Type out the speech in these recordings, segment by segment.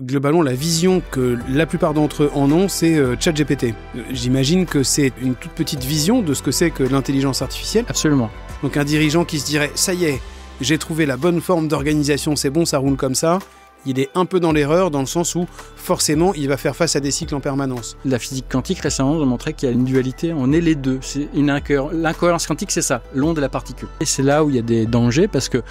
Globalement, la vision que la plupart d'entre eux en ont, c'est ChatGPT. J'imagine que c'est une toute petite vision de ce que c'est que l'intelligence artificielle. Absolument. Donc un dirigeant qui se dirait « ça y est, j'ai trouvé la bonne forme d'organisation, c'est bon, ça roule comme ça », il est un peu dans l'erreur dans le sens où forcément il va faire face à des cycles en permanence. La physique quantique récemment a montré qu'il y a une dualité, on est les deux. C'est l'incohérence quantique, c'est ça, l'onde et la particule. Et c'est là où il y a des dangers parce que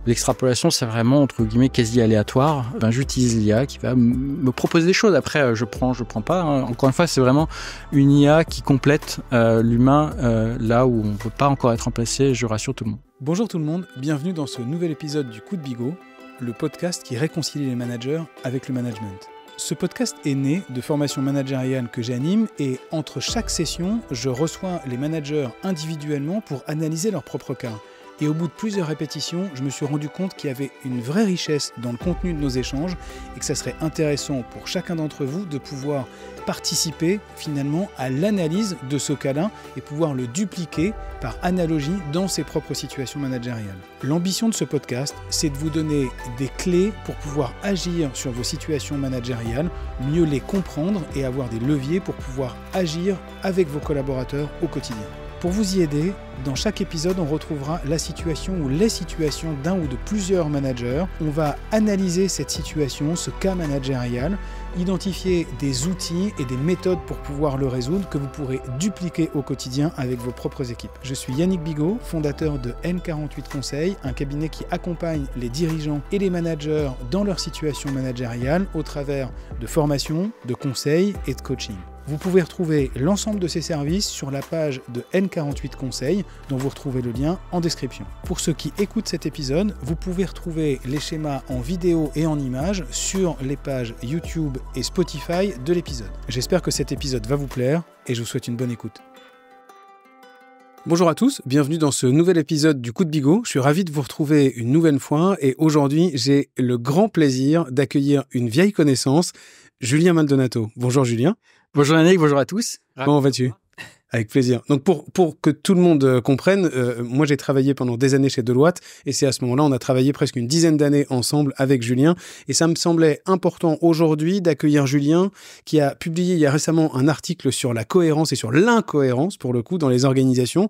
l'extrapolation, c'est vraiment entre guillemets quasi aléatoire. J'utilise l'IA qui va me proposer des choses. Après, je prends pas. Encore une fois, c'est vraiment une IA qui complète l'humain là où on ne peut pas encore être remplacé. Je rassure tout le monde. Bonjour tout le monde, bienvenue dans ce nouvel épisode du Coup de Bigot, le podcast qui réconcilie les managers avec le management. Ce podcast est né de formations managériales que j'anime et entre chaque session, je reçois les managers individuellement pour analyser leur propre cas. Et au bout de plusieurs répétitions, je me suis rendu compte qu'il y avait une vraie richesse dans le contenu de nos échanges et que ça serait intéressant pour chacun d'entre vous de pouvoir participer finalement à l'analyse de ce cas-là et pouvoir le dupliquer par analogie dans ses propres situations managériales. L'ambition de ce podcast, c'est de vous donner des clés pour pouvoir agir sur vos situations managériales, mieux les comprendre et avoir des leviers pour pouvoir agir avec vos collaborateurs au quotidien. Pour vous y aider, dans chaque épisode, on retrouvera la situation ou les situations d'un ou de plusieurs managers. On va analyser cette situation, ce cas managérial, identifier des outils et des méthodes pour pouvoir le résoudre que vous pourrez dupliquer au quotidien avec vos propres équipes. Je suis Yannick Bigot, fondateur de N48 Conseil, un cabinet qui accompagne les dirigeants et les managers dans leur situation managériale au travers de formations, de conseils et de coaching. Vous pouvez retrouver l'ensemble de ces services sur la page de N48 Conseil, dont vous retrouvez le lien en description. Pour ceux qui écoutent cet épisode, vous pouvez retrouver les schémas en vidéo et en images sur les pages YouTube et Spotify de l'épisode. J'espère que cet épisode va vous plaire et je vous souhaite une bonne écoute. Bonjour à tous, bienvenue dans ce nouvel épisode du Coup de Bigot. Je suis ravi de vous retrouver une nouvelle fois et aujourd'hui, j'ai le grand plaisir d'accueillir une vieille connaissance, Julien Maldonato. Bonjour Julien. Bonjour Yannick, bonjour à tous. Comment vas-tu ? Avec plaisir. Donc pour que tout le monde comprenne, moi j'ai travaillé pendant des années chez Deloitte et c'est à ce moment-là, on a travaillé presque une dizaine d'années ensemble avec Julien et ça me semblait important aujourd'hui d'accueillir Julien qui a publié il y a récemment un article sur la cohérence et sur l'incohérence pour le coup dans les organisations.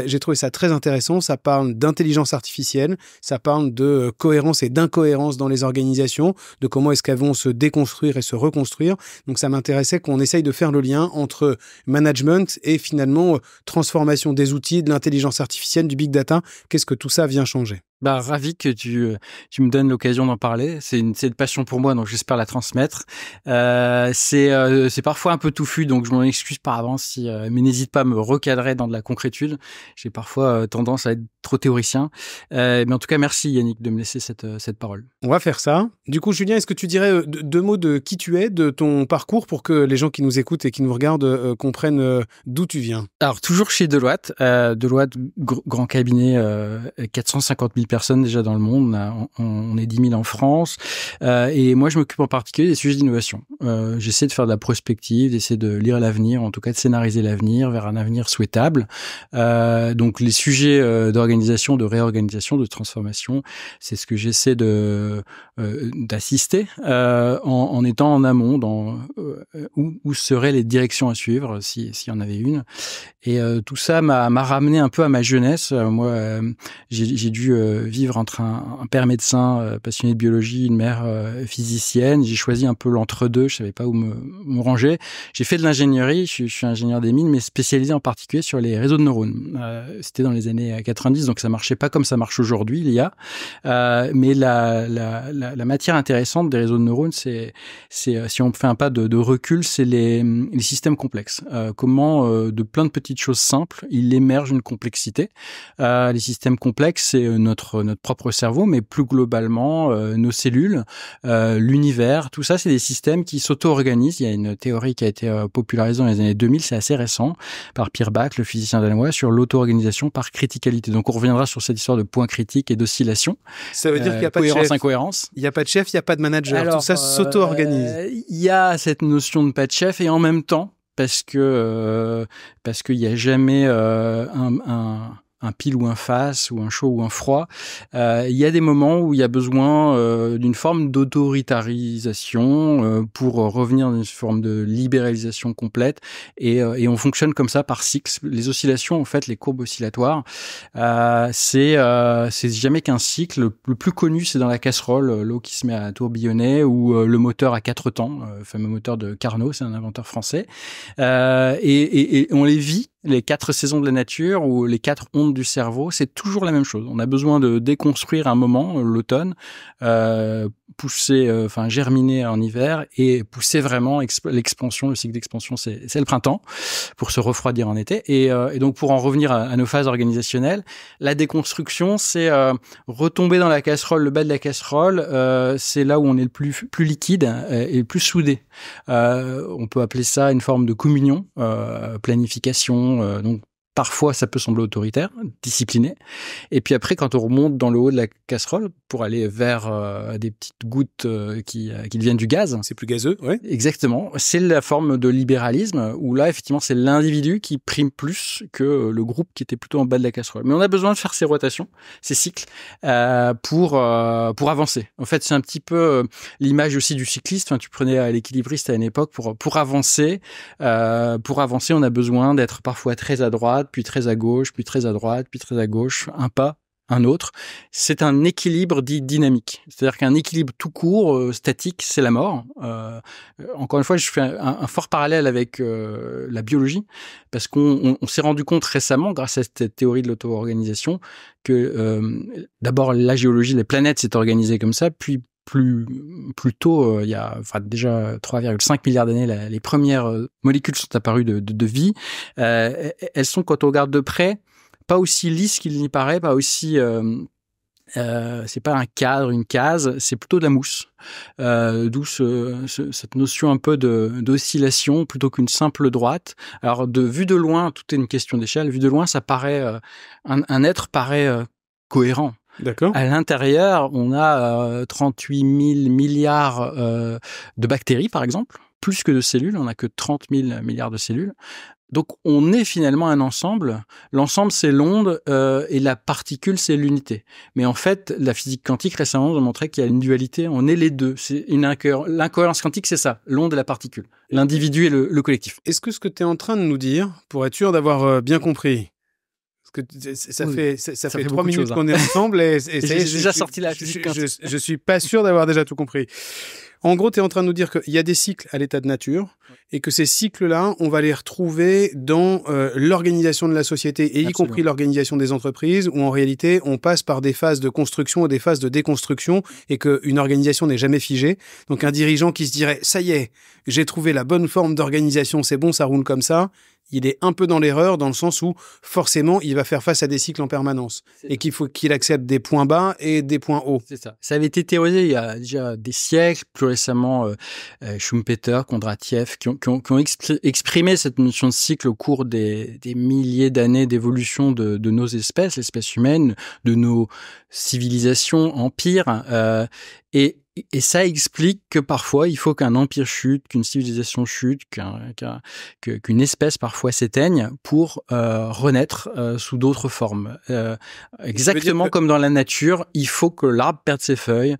J'ai trouvé ça très intéressant, ça parle d'intelligence artificielle, ça parle de cohérence et d'incohérence dans les organisations, de comment est-ce qu'elles vont se déconstruire et se reconstruire. Donc ça m'intéressait qu'on essaye de faire le lien entre management et finalement, transformation des outils, de l'intelligence artificielle, du big data. Qu'est-ce que tout ça vient changer ? Ravi que tu me donnes l'occasion d'en parler. C'est une passion pour moi, donc j'espère la transmettre. C'est parfois un peu touffu, donc je m'en excuse par avance mais n'hésite pas à me recadrer dans de la concrétude. J'ai parfois tendance à être trop théoricien. Mais en tout cas, merci Yannick de me laisser cette parole. On va faire ça. Du coup, Julien, est-ce que tu dirais deux mots de qui tu es, de ton parcours, pour que les gens qui nous écoutent et qui nous regardent comprennent d'où tu viens ? Alors, toujours chez Deloitte. Deloitte, grand cabinet, 450 000 personnes déjà dans le monde. On est 10 000 en France. Et moi, je m'occupe en particulier des sujets d'innovation. J'essaie de faire de la prospective, d'essayer de lire l'avenir, en tout cas de scénariser l'avenir vers un avenir souhaitable. Donc, les sujets d'organisation, de réorganisation, de transformation, c'est ce que j'essaie d'assister en étant en amont dans où seraient les directions à suivre s'il y en avait une. Et tout ça m'a ramené un peu à ma jeunesse. Moi, j'ai dû vivre entre un père médecin passionné de biologie, une mère physicienne. J'ai choisi un peu l'entre-deux. Je savais pas où me ranger. J'ai fait de l'ingénierie. Je suis ingénieur des mines, mais spécialisé en particulier sur les réseaux de neurones. C'était dans les années 90, donc ça marchait pas comme ça marche aujourd'hui, l'IA. Mais la matière intéressante des réseaux de neurones, c'est si on fait un pas de recul, c'est les systèmes complexes. Comment de plein de petites choses simples, il émerge une complexité. Les systèmes complexes, c'est notre propre cerveau, mais plus globalement, nos cellules, l'univers, tout ça, c'est des systèmes qui s'auto-organisent. Il y a une théorie qui a été popularisée dans les années 2000, c'est assez récent, par Pierre Bach, le physicien danois, sur l'auto-organisation par criticalité. Donc, on reviendra sur cette histoire de points critiques et d'oscillation. Ça veut dire qu'il n'y a pas de chef. Incohérence. Il n'y a pas de chef, il n'y a pas de manager. Alors, tout ça s'auto-organise. Il y a cette notion de pas de chef et en même temps, parce qu'il n'y a jamais un pile ou un face, ou un chaud ou un froid. Il y a des moments où il y a besoin d'une forme d'autoritarisation pour revenir dans une forme de libéralisation complète. Et on fonctionne comme ça par cycles. Les oscillations, en fait, les courbes oscillatoires, c'est jamais qu'un cycle. Le plus connu, c'est dans la casserole, l'eau qui se met à tourbillonner, ou le moteur à 4 temps, le fameux moteur de Carnot, c'est un inventeur français. Et on les vit, les 4 saisons de la nature ou les 4 ondes du cerveau, c'est toujours la même chose. On a besoin de déconstruire un moment, l'automne, germiner en hiver et pousser vraiment l'expansion. Le cycle d'expansion, c'est le printemps, pour se refroidir en été. Et donc, pour en revenir à nos phases organisationnelles, la déconstruction, c'est retomber dans la casserole, le bas de la casserole, c'est là où on est le plus liquide et le plus soudé. On peut appeler ça une forme de communion, planification. Donc parfois ça peut sembler autoritaire, discipliné. Et puis après, quand on remonte dans le haut de la casserole pour aller vers des petites gouttes qui viennent du gaz, c'est plus gazeux, ouais. Exactement. C'est la forme de libéralisme où là, effectivement, c'est l'individu qui prime plus que le groupe qui était plutôt en bas de la casserole. Mais on a besoin de faire ces rotations, ces cycles, pour avancer. En fait, c'est un petit peu l'image aussi du cycliste. Enfin, tu prenais l'équilibriste à une époque pour avancer. On a besoin d'être parfois très à droite, puis très à gauche, puis très à droite, puis très à gauche, un pas, un autre. C'est un équilibre dit dynamique. C'est-à-dire qu'un équilibre tout court, statique, c'est la mort. Encore une fois, je fais un fort parallèle avec la biologie, parce qu'on s'est rendu compte récemment, grâce à cette théorie de l'auto-organisation, que d'abord la géologie, les planètes s'est organisée comme ça, puis plus tôt, il y a déjà 3,5 milliards d'années, les premières molécules sont apparues de vie. Elles sont, quand on regarde de près, pas aussi lisses qu'il n'y paraît, pas aussi... c'est pas un cadre, une case, c'est plutôt de la mousse. D'où cette notion un peu d'oscillation plutôt qu'une simple droite. Alors, vue de loin, tout est une question d'échelle. Vue de loin, ça paraît... un être paraît cohérent. D'accord. À l'intérieur, on a 38 000 milliards de bactéries, par exemple, plus que de cellules. On n'a que 30 000 milliards de cellules. Donc, on est finalement un ensemble. L'ensemble, c'est l'onde et la particule, c'est l'unité. Mais en fait, la physique quantique récemment a montré qu'il y a une dualité. On est les deux. C'est l'incohérence quantique, c'est ça, l'onde et la particule. L'individu et le collectif. Est-ce que ce que tu es en train de nous dire, pour être sûr d'avoir bien compris, parce que ça fait 3 minutes qu'on est ensemble et j'ai déjà sorti la physique quantique. Je suis pas sûr d'avoir déjà tout compris. En gros, tu es en train de nous dire qu'il y a des cycles à l'état de nature et que ces cycles-là, on va les retrouver dans l'organisation de la société et y compris l'organisation des entreprises où en réalité, on passe par des phases de construction et des phases de déconstruction et qu'une organisation n'est jamais figée. Donc un dirigeant qui se dirait « ça y est, j'ai trouvé la bonne forme d'organisation, c'est bon, ça roule comme ça », il est un peu dans l'erreur dans le sens où forcément il va faire face à des cycles en permanence et qu'il faut qu'il accepte des points bas et des points hauts. C'est ça. Ça avait été théorisé il y a déjà des siècles, plus récemment Schumpeter, Kondratiev, qui ont exprimé cette notion de cycle au cours des milliers d'années d'évolution de nos espèces, l'espèce humaine, de nos civilisations, empires, et ça explique que parfois, il faut qu'un empire chute, qu'une civilisation chute, qu'une espèce parfois s'éteigne pour renaître sous d'autres formes. Exactement comme dans la nature, il faut que l'arbre perde ses feuilles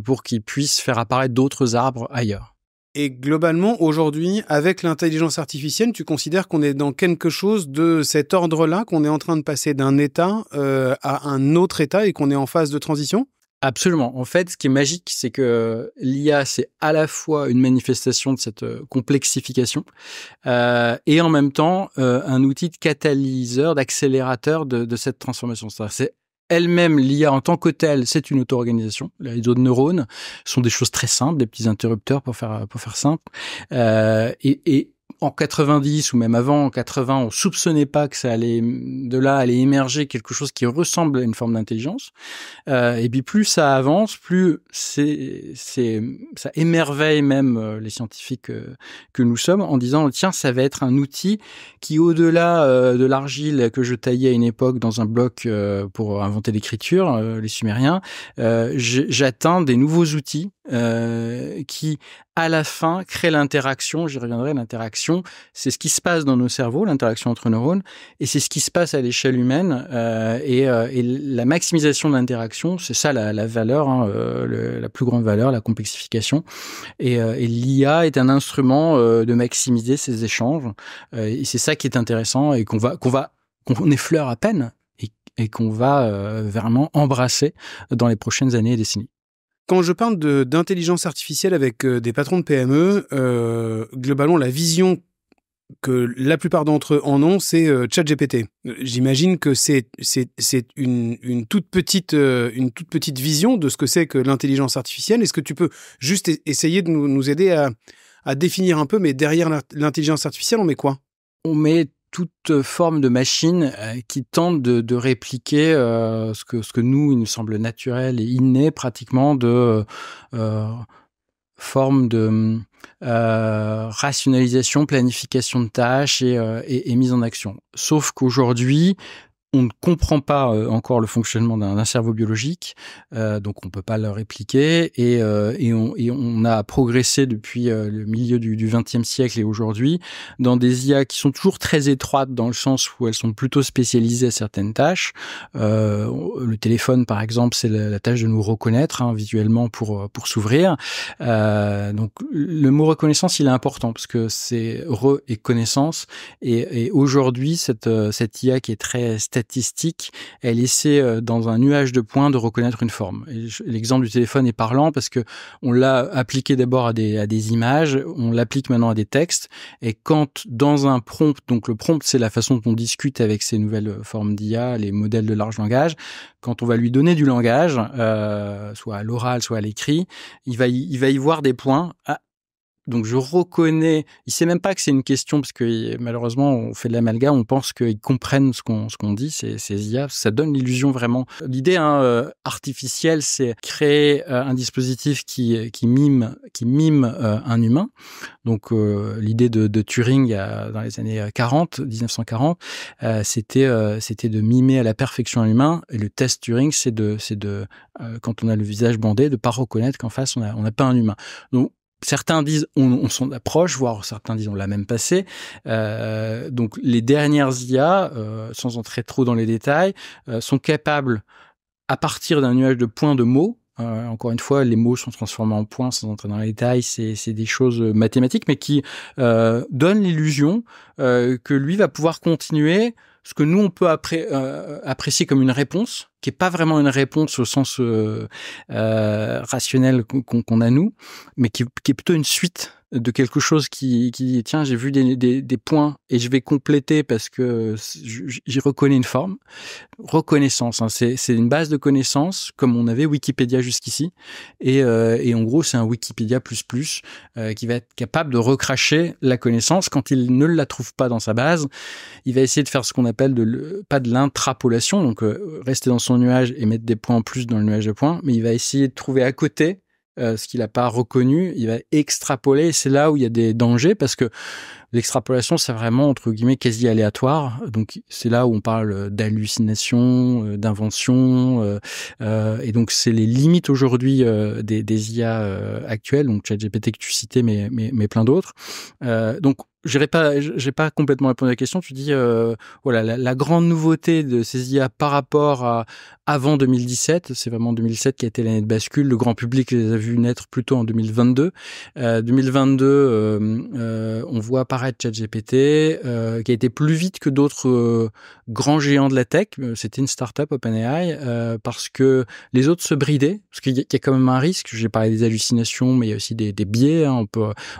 pour qu'il puisse faire apparaître d'autres arbres ailleurs. Et globalement, aujourd'hui, avec l'intelligence artificielle, tu considères qu'on est dans quelque chose de cet ordre-là, qu'on est en train de passer d'un état à un autre état et qu'on est en phase de transition ? Absolument. En fait, ce qui est magique, c'est que l'IA, c'est à la fois une manifestation de cette complexification et en même temps un outil de catalyseur, d'accélérateur de cette transformation. C'est elle-même, l'IA en tant que telle, c'est une auto-organisation. Les réseaux de neurones sont des choses très simples, des petits interrupteurs pour faire simple. Et en 90 ou même avant, en 80, on soupçonnait pas que ça allait émerger quelque chose qui ressemble à une forme d'intelligence. Et puis plus ça avance, plus ça émerveille même les scientifiques que nous sommes en disant tiens, ça va être un outil qui au-delà de l'argile que je taillais à une époque dans un bloc pour inventer l'écriture, les Sumériens, j'atteins des nouveaux outils qui, à la fin, crée l'interaction. J'y reviendrai, l'interaction, c'est ce qui se passe dans nos cerveaux, l'interaction entre neurones, et c'est ce qui se passe à l'échelle humaine. Et la maximisation de l'interaction, c'est ça la valeur, hein, la plus grande valeur, la complexification. Et l'IA est un instrument de maximiser ces échanges. Et c'est ça qui est intéressant et qu'on effleure à peine et qu'on va vraiment embrasser dans les prochaines années et décennies. Quand je parle d'intelligence artificielle avec des patrons de PME, globalement, la vision que la plupart d'entre eux en ont, c'est ChatGPT. J'imagine que c'est une toute petite vision de ce que c'est que l'intelligence artificielle. Est-ce que tu peux juste essayer de nous aider à définir un peu, mais derrière l'intelligence artificielle, on met quoi? On met toute forme de machine qui tente de répliquer ce que nous, il nous semble naturel et inné pratiquement de forme de rationalisation, planification de tâches et mise en action. Sauf qu'aujourd'hui, on ne comprend pas encore le fonctionnement d'un cerveau biologique, donc on peut pas le répliquer et on a progressé depuis le milieu du XXe siècle et aujourd'hui dans des IA qui sont toujours très étroites dans le sens où elles sont plutôt spécialisées à certaines tâches. Le téléphone, par exemple, c'est la tâche de nous reconnaître visuellement pour s'ouvrir. Donc le mot reconnaissance, il est important parce que c'est et connaissance et aujourd'hui cette IA qui est très statistique, elle essaie dans un nuage de points de reconnaître une forme. Et l'exemple du téléphone est parlant parce que on l'a appliqué d'abord à des images, on l'applique maintenant à des textes. Et quand dans un prompt, donc le prompt c'est la façon dont on discute avec ces nouvelles formes d'IA, les modèles de large langage, quand on va lui donner du langage, soit à l'oral, soit à l'écrit, il va y voir des points. Donc je reconnais, il sait même pas que c'est une question parce que malheureusement on fait de l'amalgame, on pense qu'ils comprennent ce qu'on dit, ces IA, ça donne l'illusion vraiment. L'idée artificielle, c'est créer un dispositif qui mime un humain. Donc l'idée de Turing dans les années 1940, c'était de mimer à la perfection un humain. Et le test Turing, c'est de quand on a le visage bandé, de pas reconnaître qu'en face on n'a pas un humain. Donc certains disent on s'en approche, voire certains disent on l'a même passé. Donc les dernières IA, sans entrer trop dans les détails, sont capables, à partir d'un nuage de points de mots, encore une fois, les mots sont transformés en points sans entrer dans les détails, c'est des choses mathématiques, mais qui donnent l'illusion que lui va pouvoir continuer ce que nous on peut apprécier comme une réponse, qui est pas vraiment une réponse au sens rationnel qu'on a nous, mais qui est plutôt une suite de quelque chose qui dit tiens, j'ai vu des points et je vais compléter parce que j'y reconnais une forme. Reconnaissance, c'est une base de connaissances comme on avait Wikipédia jusqu'ici et en gros c'est un Wikipédia plus qui va être capable de recracher la connaissance quand il ne la trouve pas dans sa base. Il va essayer de faire ce qu'on appelle pas de l'intrapolation, donc rester dans son nuage et mettre des points en plus dans le nuage de points, mais il va essayer de trouver à côté ce qu'il n'a pas reconnu, il va extrapoler, et c'est là où il y a des dangers, parce que l'extrapolation, c'est vraiment, entre guillemets, quasi aléatoire, donc c'est là où on parle d'hallucination, d'invention, et donc c'est les limites aujourd'hui des IA actuelles, donc ChatGPT que tu citais, mais plein d'autres. Donc, j'ai pas complètement répondu à la question. Tu dis, voilà, la grande nouveauté de ces IA par rapport à avant 2017, c'est vraiment 2007 qui a été l'année de bascule. Le grand public les a vus naître plutôt en 2022. 2022, on voit apparaître ChatGPT, qui a été plus vite que d'autres grands géants de la tech. C'était une start-up, OpenAI, parce que les autres se bridaient, parce qu'il y a quand même un risque. J'ai parlé des hallucinations, mais il y a aussi des biais. Hein.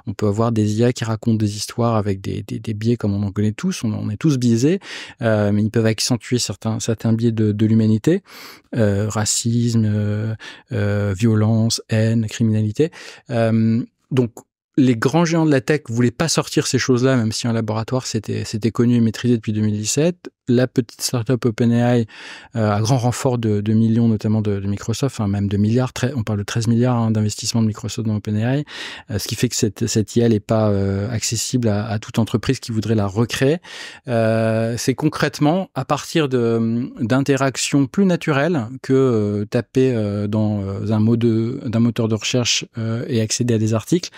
On peut avoir des IA qui racontent des histoires avec des biais comme on en connaît tous, on est tous biaisés, mais ils peuvent accentuer certains biais de l'humanité, racisme, violence, haine, criminalité. Donc les grands géants de la tech voulaient pas sortir ces choses-là, même si en laboratoire c'était connu et maîtrisé depuis 2017. la petite startup OpenAI, à grand renfort de millions, notamment de Microsoft, même de milliards, on parle de 13 milliards d'investissement de Microsoft dans OpenAI, ce qui fait que cette IA n'est pas accessible à toute entreprise qui voudrait la recréer. C'est concrètement à partir d'interactions plus naturelles que taper dans d'un moteur de recherche et accéder à des articles,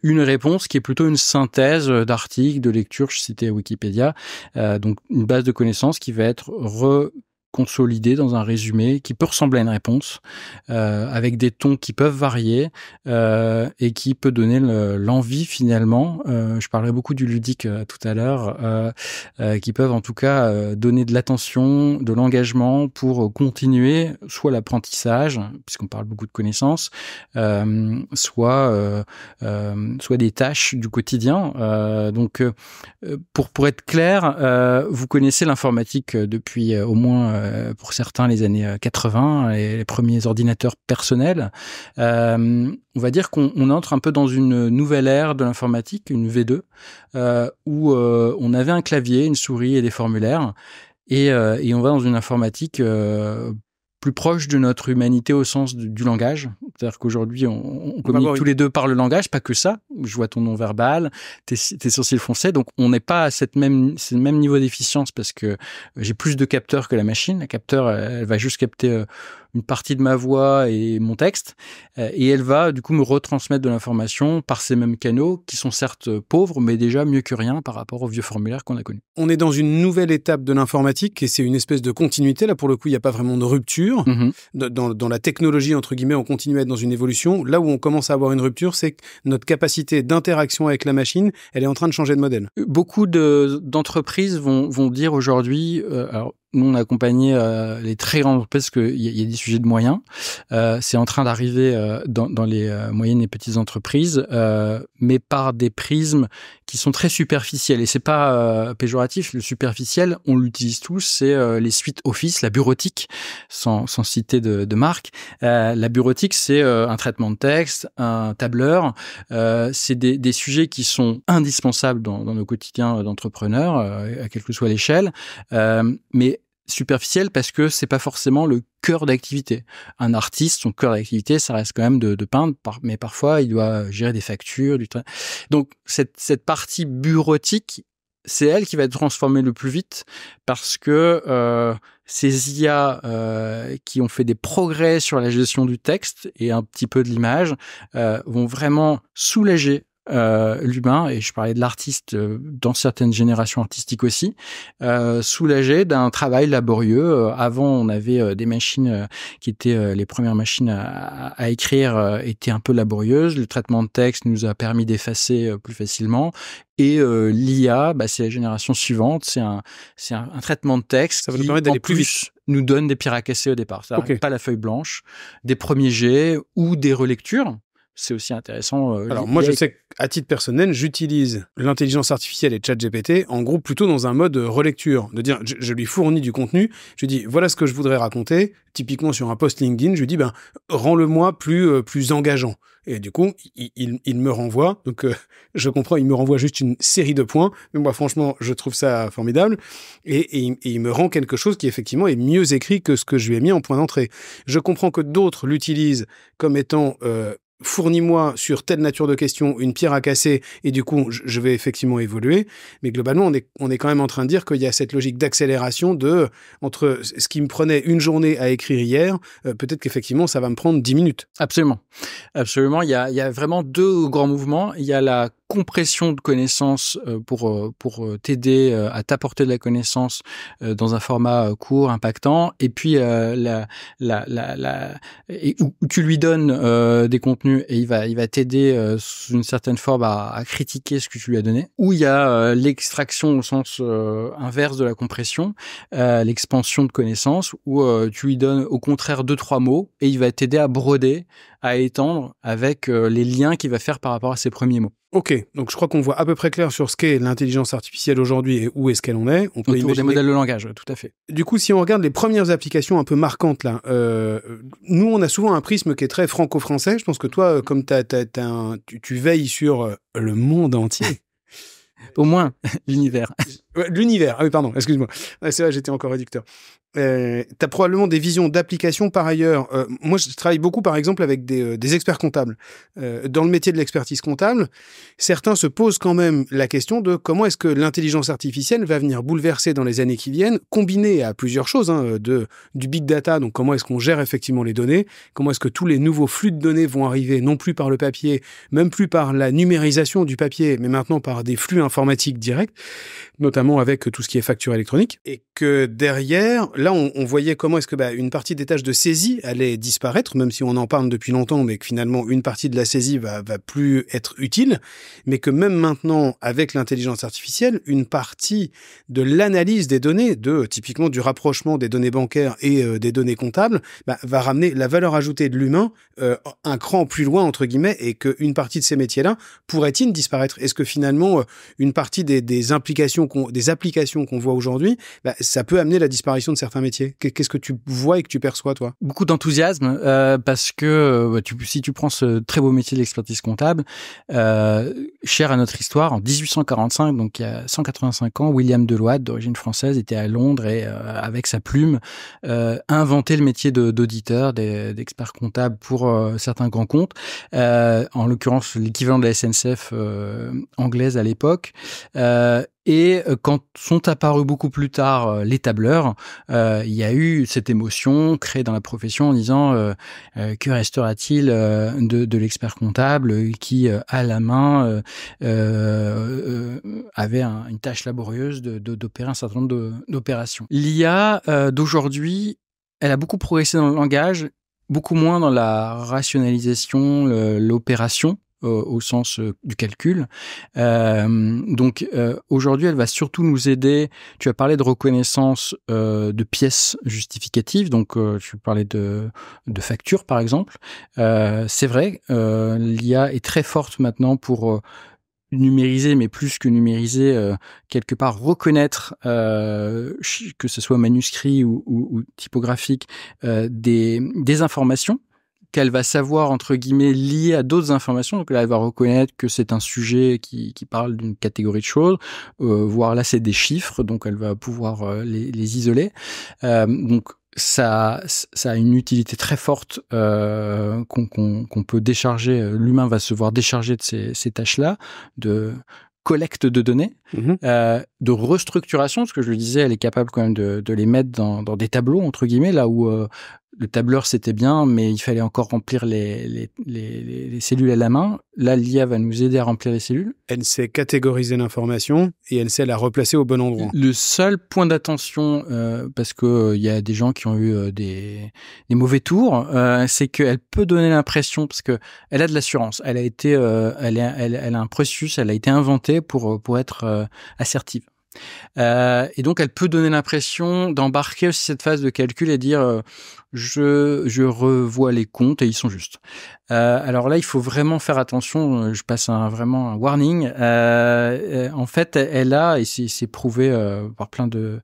une réponse qui est plutôt une synthèse d'articles, de lectures, je citais Wikipédia, donc une base de connaissances qui va être consolidé dans un résumé qui peut ressembler à une réponse, avec des tons qui peuvent varier et qui peut donner l'envie finalement. Je parlerai beaucoup du ludique tout à l'heure, qui peuvent en tout cas donner de l'attention, de l'engagement pour continuer soit l'apprentissage, puisqu'on parle beaucoup de connaissances, soit des tâches du quotidien. Donc, pour être clair, vous connaissez l'informatique depuis au moins pour certains les années 80 et les premiers ordinateurs personnels. On va dire qu'on entre un peu dans une nouvelle ère de l'informatique, une V2, où on avait un clavier, une souris et des formulaires, et on va dans une informatique plus proche de notre humanité au sens du langage. C'est-à-dire qu'aujourd'hui, on communique tous les deux par le langage, pas que ça. Je vois ton nom verbal, tes sourcils foncés. Donc, on n'est pas à ce même niveau d'efficience parce que j'ai plus de capteurs que la machine. La capteur, elle va juste capter une partie de ma voix et mon texte. Et elle va, du coup, me retransmettre de l'information par ces mêmes canaux qui sont certes pauvres, mais déjà mieux que rien par rapport aux vieux formulaires qu'on a connus. On est dans une nouvelle étape de l'informatique et c'est une espèce de continuité. Là, pour le coup, il n'y a pas vraiment de rupture. Dans la technologie, entre guillemets, on continue à être dans une évolution. Là où on commence à avoir une rupture, c'est que notre capacité d'interaction avec la machine, elle est en train de changer de modèle. Beaucoup d'entreprises vont dire aujourd'hui, alors nous on a accompagné les très grandes entreprises parce qu'il y a des sujets de moyens. C'est en train d'arriver dans les moyennes et petites entreprises, mais par des prismes qui sont très superficiels. Et c'est pas péjoratif. Le superficiel, on l'utilise tous. C'est les suites Office, la bureautique, sans citer de marque. La bureautique, c'est un traitement de texte, un tableur. C'est des sujets qui sont indispensables dans nos quotidiens d'entrepreneurs, à quelle que soit l'échelle. Mais superficiel parce que c'est pas forcément le cœur d'activité. Un artiste, son cœur d'activité, ça reste quand même de peindre, mais parfois il doit gérer des factures, donc cette partie bureautique, c'est elle qui va être transformée le plus vite parce que ces IA qui ont fait des progrès sur la gestion du texte et un petit peu de l'image vont vraiment soulager l'humain, et je parlais de l'artiste dans certaines générations artistiques aussi, soulagé d'un travail laborieux. Avant, on avait des machines qui étaient les premières machines à écrire étaient un peu laborieuses. Le traitement de texte nous a permis d'effacer plus facilement. Et l'IA, c'est la génération suivante. C'est un traitement de texte ça va nous permettre d'aller plus vite. Nous donne des pierres à casser au départ. Ça n'arrive pas la feuille blanche, des premiers jets ou des relectures. C'est aussi intéressant. Alors moi, je sais qu'à titre personnel, j'utilise l'intelligence artificielle et ChatGPT en gros plutôt dans un mode relecture, de dire je lui fournis du contenu, je lui dis voilà ce que je voudrais raconter, typiquement sur un post LinkedIn, je lui dis rends-le-moi plus engageant. Et du coup, il me renvoie. Donc je comprends, il me renvoie juste une série de points, mais moi franchement, je trouve ça formidable et il me rend quelque chose qui effectivement est mieux écrit que ce que je lui ai mis en point d'entrée. Je comprends que d'autres l'utilisent comme étant fournis-moi sur telle nature de question une pierre à casser et du coup je vais effectivement évoluer, mais globalement on est quand même en train de dire qu'il y a cette logique d'accélération entre ce qui me prenait une journée à écrire hier, peut-être qu'effectivement ça va me prendre 10 minutes. Absolument, il y a vraiment deux grands mouvements. Il y a la compression de connaissances pour t'aider à t'apporter de la connaissance dans un format court, impactant, et puis où tu lui donnes des contenus et il va t'aider sous une certaine forme à critiquer ce que tu lui as donné. Ou il y a l'extraction au sens inverse de la compression, l'expansion de connaissances, où tu lui donnes au contraire 2-3 mots et il va t'aider à broder, à étendre avec les liens qu'il va faire par rapport à ses premiers mots. Ok, donc je crois qu'on voit à peu près clair sur ce qu'est l'intelligence artificielle aujourd'hui et où est-ce qu'elle en est. On peut autour des modèles de langage, tout à fait. Du coup, si on regarde les premières applications un peu marquantes, là, nous, on a souvent un prisme qui est très franco-français. Je pense que toi, comme tu veilles sur le monde entier. Au moins, l'univers. L'univers. Ah oui, pardon, excuse-moi. C'est vrai, j'étais encore réducteur. T'as probablement des visions d'application par ailleurs. Moi, je travaille beaucoup, par exemple, avec des experts comptables. Dans le métier de l'expertise comptable, certains se posent quand même la question de comment est-ce que l'intelligence artificielle va venir bouleverser dans les années qui viennent, combinée à plusieurs choses, du big data, donc comment est-ce qu'on gère effectivement les données, comment est-ce que tous les nouveaux flux de données vont arriver, non plus par le papier, même plus par la numérisation du papier, mais maintenant par des flux informatiques directs, notamment avec tout ce qui est facture électronique, et que derrière, là, on voyait comment est-ce que une partie des tâches de saisie allait disparaître, même si on en parle depuis longtemps, mais que finalement, une partie de la saisie va plus être utile, mais que même maintenant, avec l'intelligence artificielle, une partie de l'analyse des données, typiquement du rapprochement des données bancaires et des données comptables, va ramener la valeur ajoutée de l'humain un cran plus loin, entre guillemets, et qu'une partie de ces métiers-là pourrait-il disparaître? Est-ce que finalement, une partie des applications qu'on voit aujourd'hui, ça peut amener la disparition de certains métiers? Qu'est-ce que tu vois et que tu perçois, toi? Beaucoup d'enthousiasme, parce que si tu prends ce très beau métier de l'expertise comptable, cher à notre histoire, en 1845, donc il y a 185 ans, William Deloitte, d'origine française, était à Londres et avec sa plume a inventé le métier d'auditeur, d'expert comptable pour certains grands comptes, en l'occurrence l'équivalent de la SNCF anglaise à l'époque. Et quand sont apparus beaucoup plus tard les tableurs, il y a eu cette émotion créée dans la profession en disant que restera-t-il de l'expert comptable qui, à la main, avait une tâche laborieuse d'opérer un certain nombre d'opérations. L'IA d'aujourd'hui, elle a beaucoup progressé dans le langage, beaucoup moins dans la rationalisation, l'opération. Au sens du calcul. Donc aujourd'hui, elle va surtout nous aider. Tu as parlé de reconnaissance de pièces justificatives, donc tu parlais de factures par exemple. C'est vrai, l'IA est très forte maintenant pour numériser, mais plus que numériser, quelque part reconnaître, que ce soit manuscrit ou typographique, des informations qu'elle va savoir, entre guillemets, liées à d'autres informations. Donc là, elle va reconnaître que c'est un sujet qui parle d'une catégorie de choses, voire là, c'est des chiffres, donc elle va pouvoir les isoler. Donc ça a une utilité très forte qu'on peut décharger. L'humain va se voir décharger de ces tâches-là, de collecte de données, de restructuration, parce que je le disais, elle est capable quand même de les mettre dans des tableaux, entre guillemets, là où le tableur c'était bien, mais il fallait encore remplir les cellules à la main. Là, l'IA va nous aider à remplir les cellules. Elle sait catégoriser l'information et elle sait la replacer au bon endroit. Le seul point d'attention, parce que il y a des gens qui ont eu des mauvais tours, c'est qu'elle peut donner l'impression, parce que elle a de l'assurance, elle a été, elle a un processus, elle a été inventée pour être assertive. Et donc elle peut donner l'impression d'embarquer aussi cette phase de calcul et dire je revois les comptes et ils sont justes. Alors là, il faut vraiment faire attention. Je passe vraiment un warning. En fait, elle a, et c'est prouvé par plein de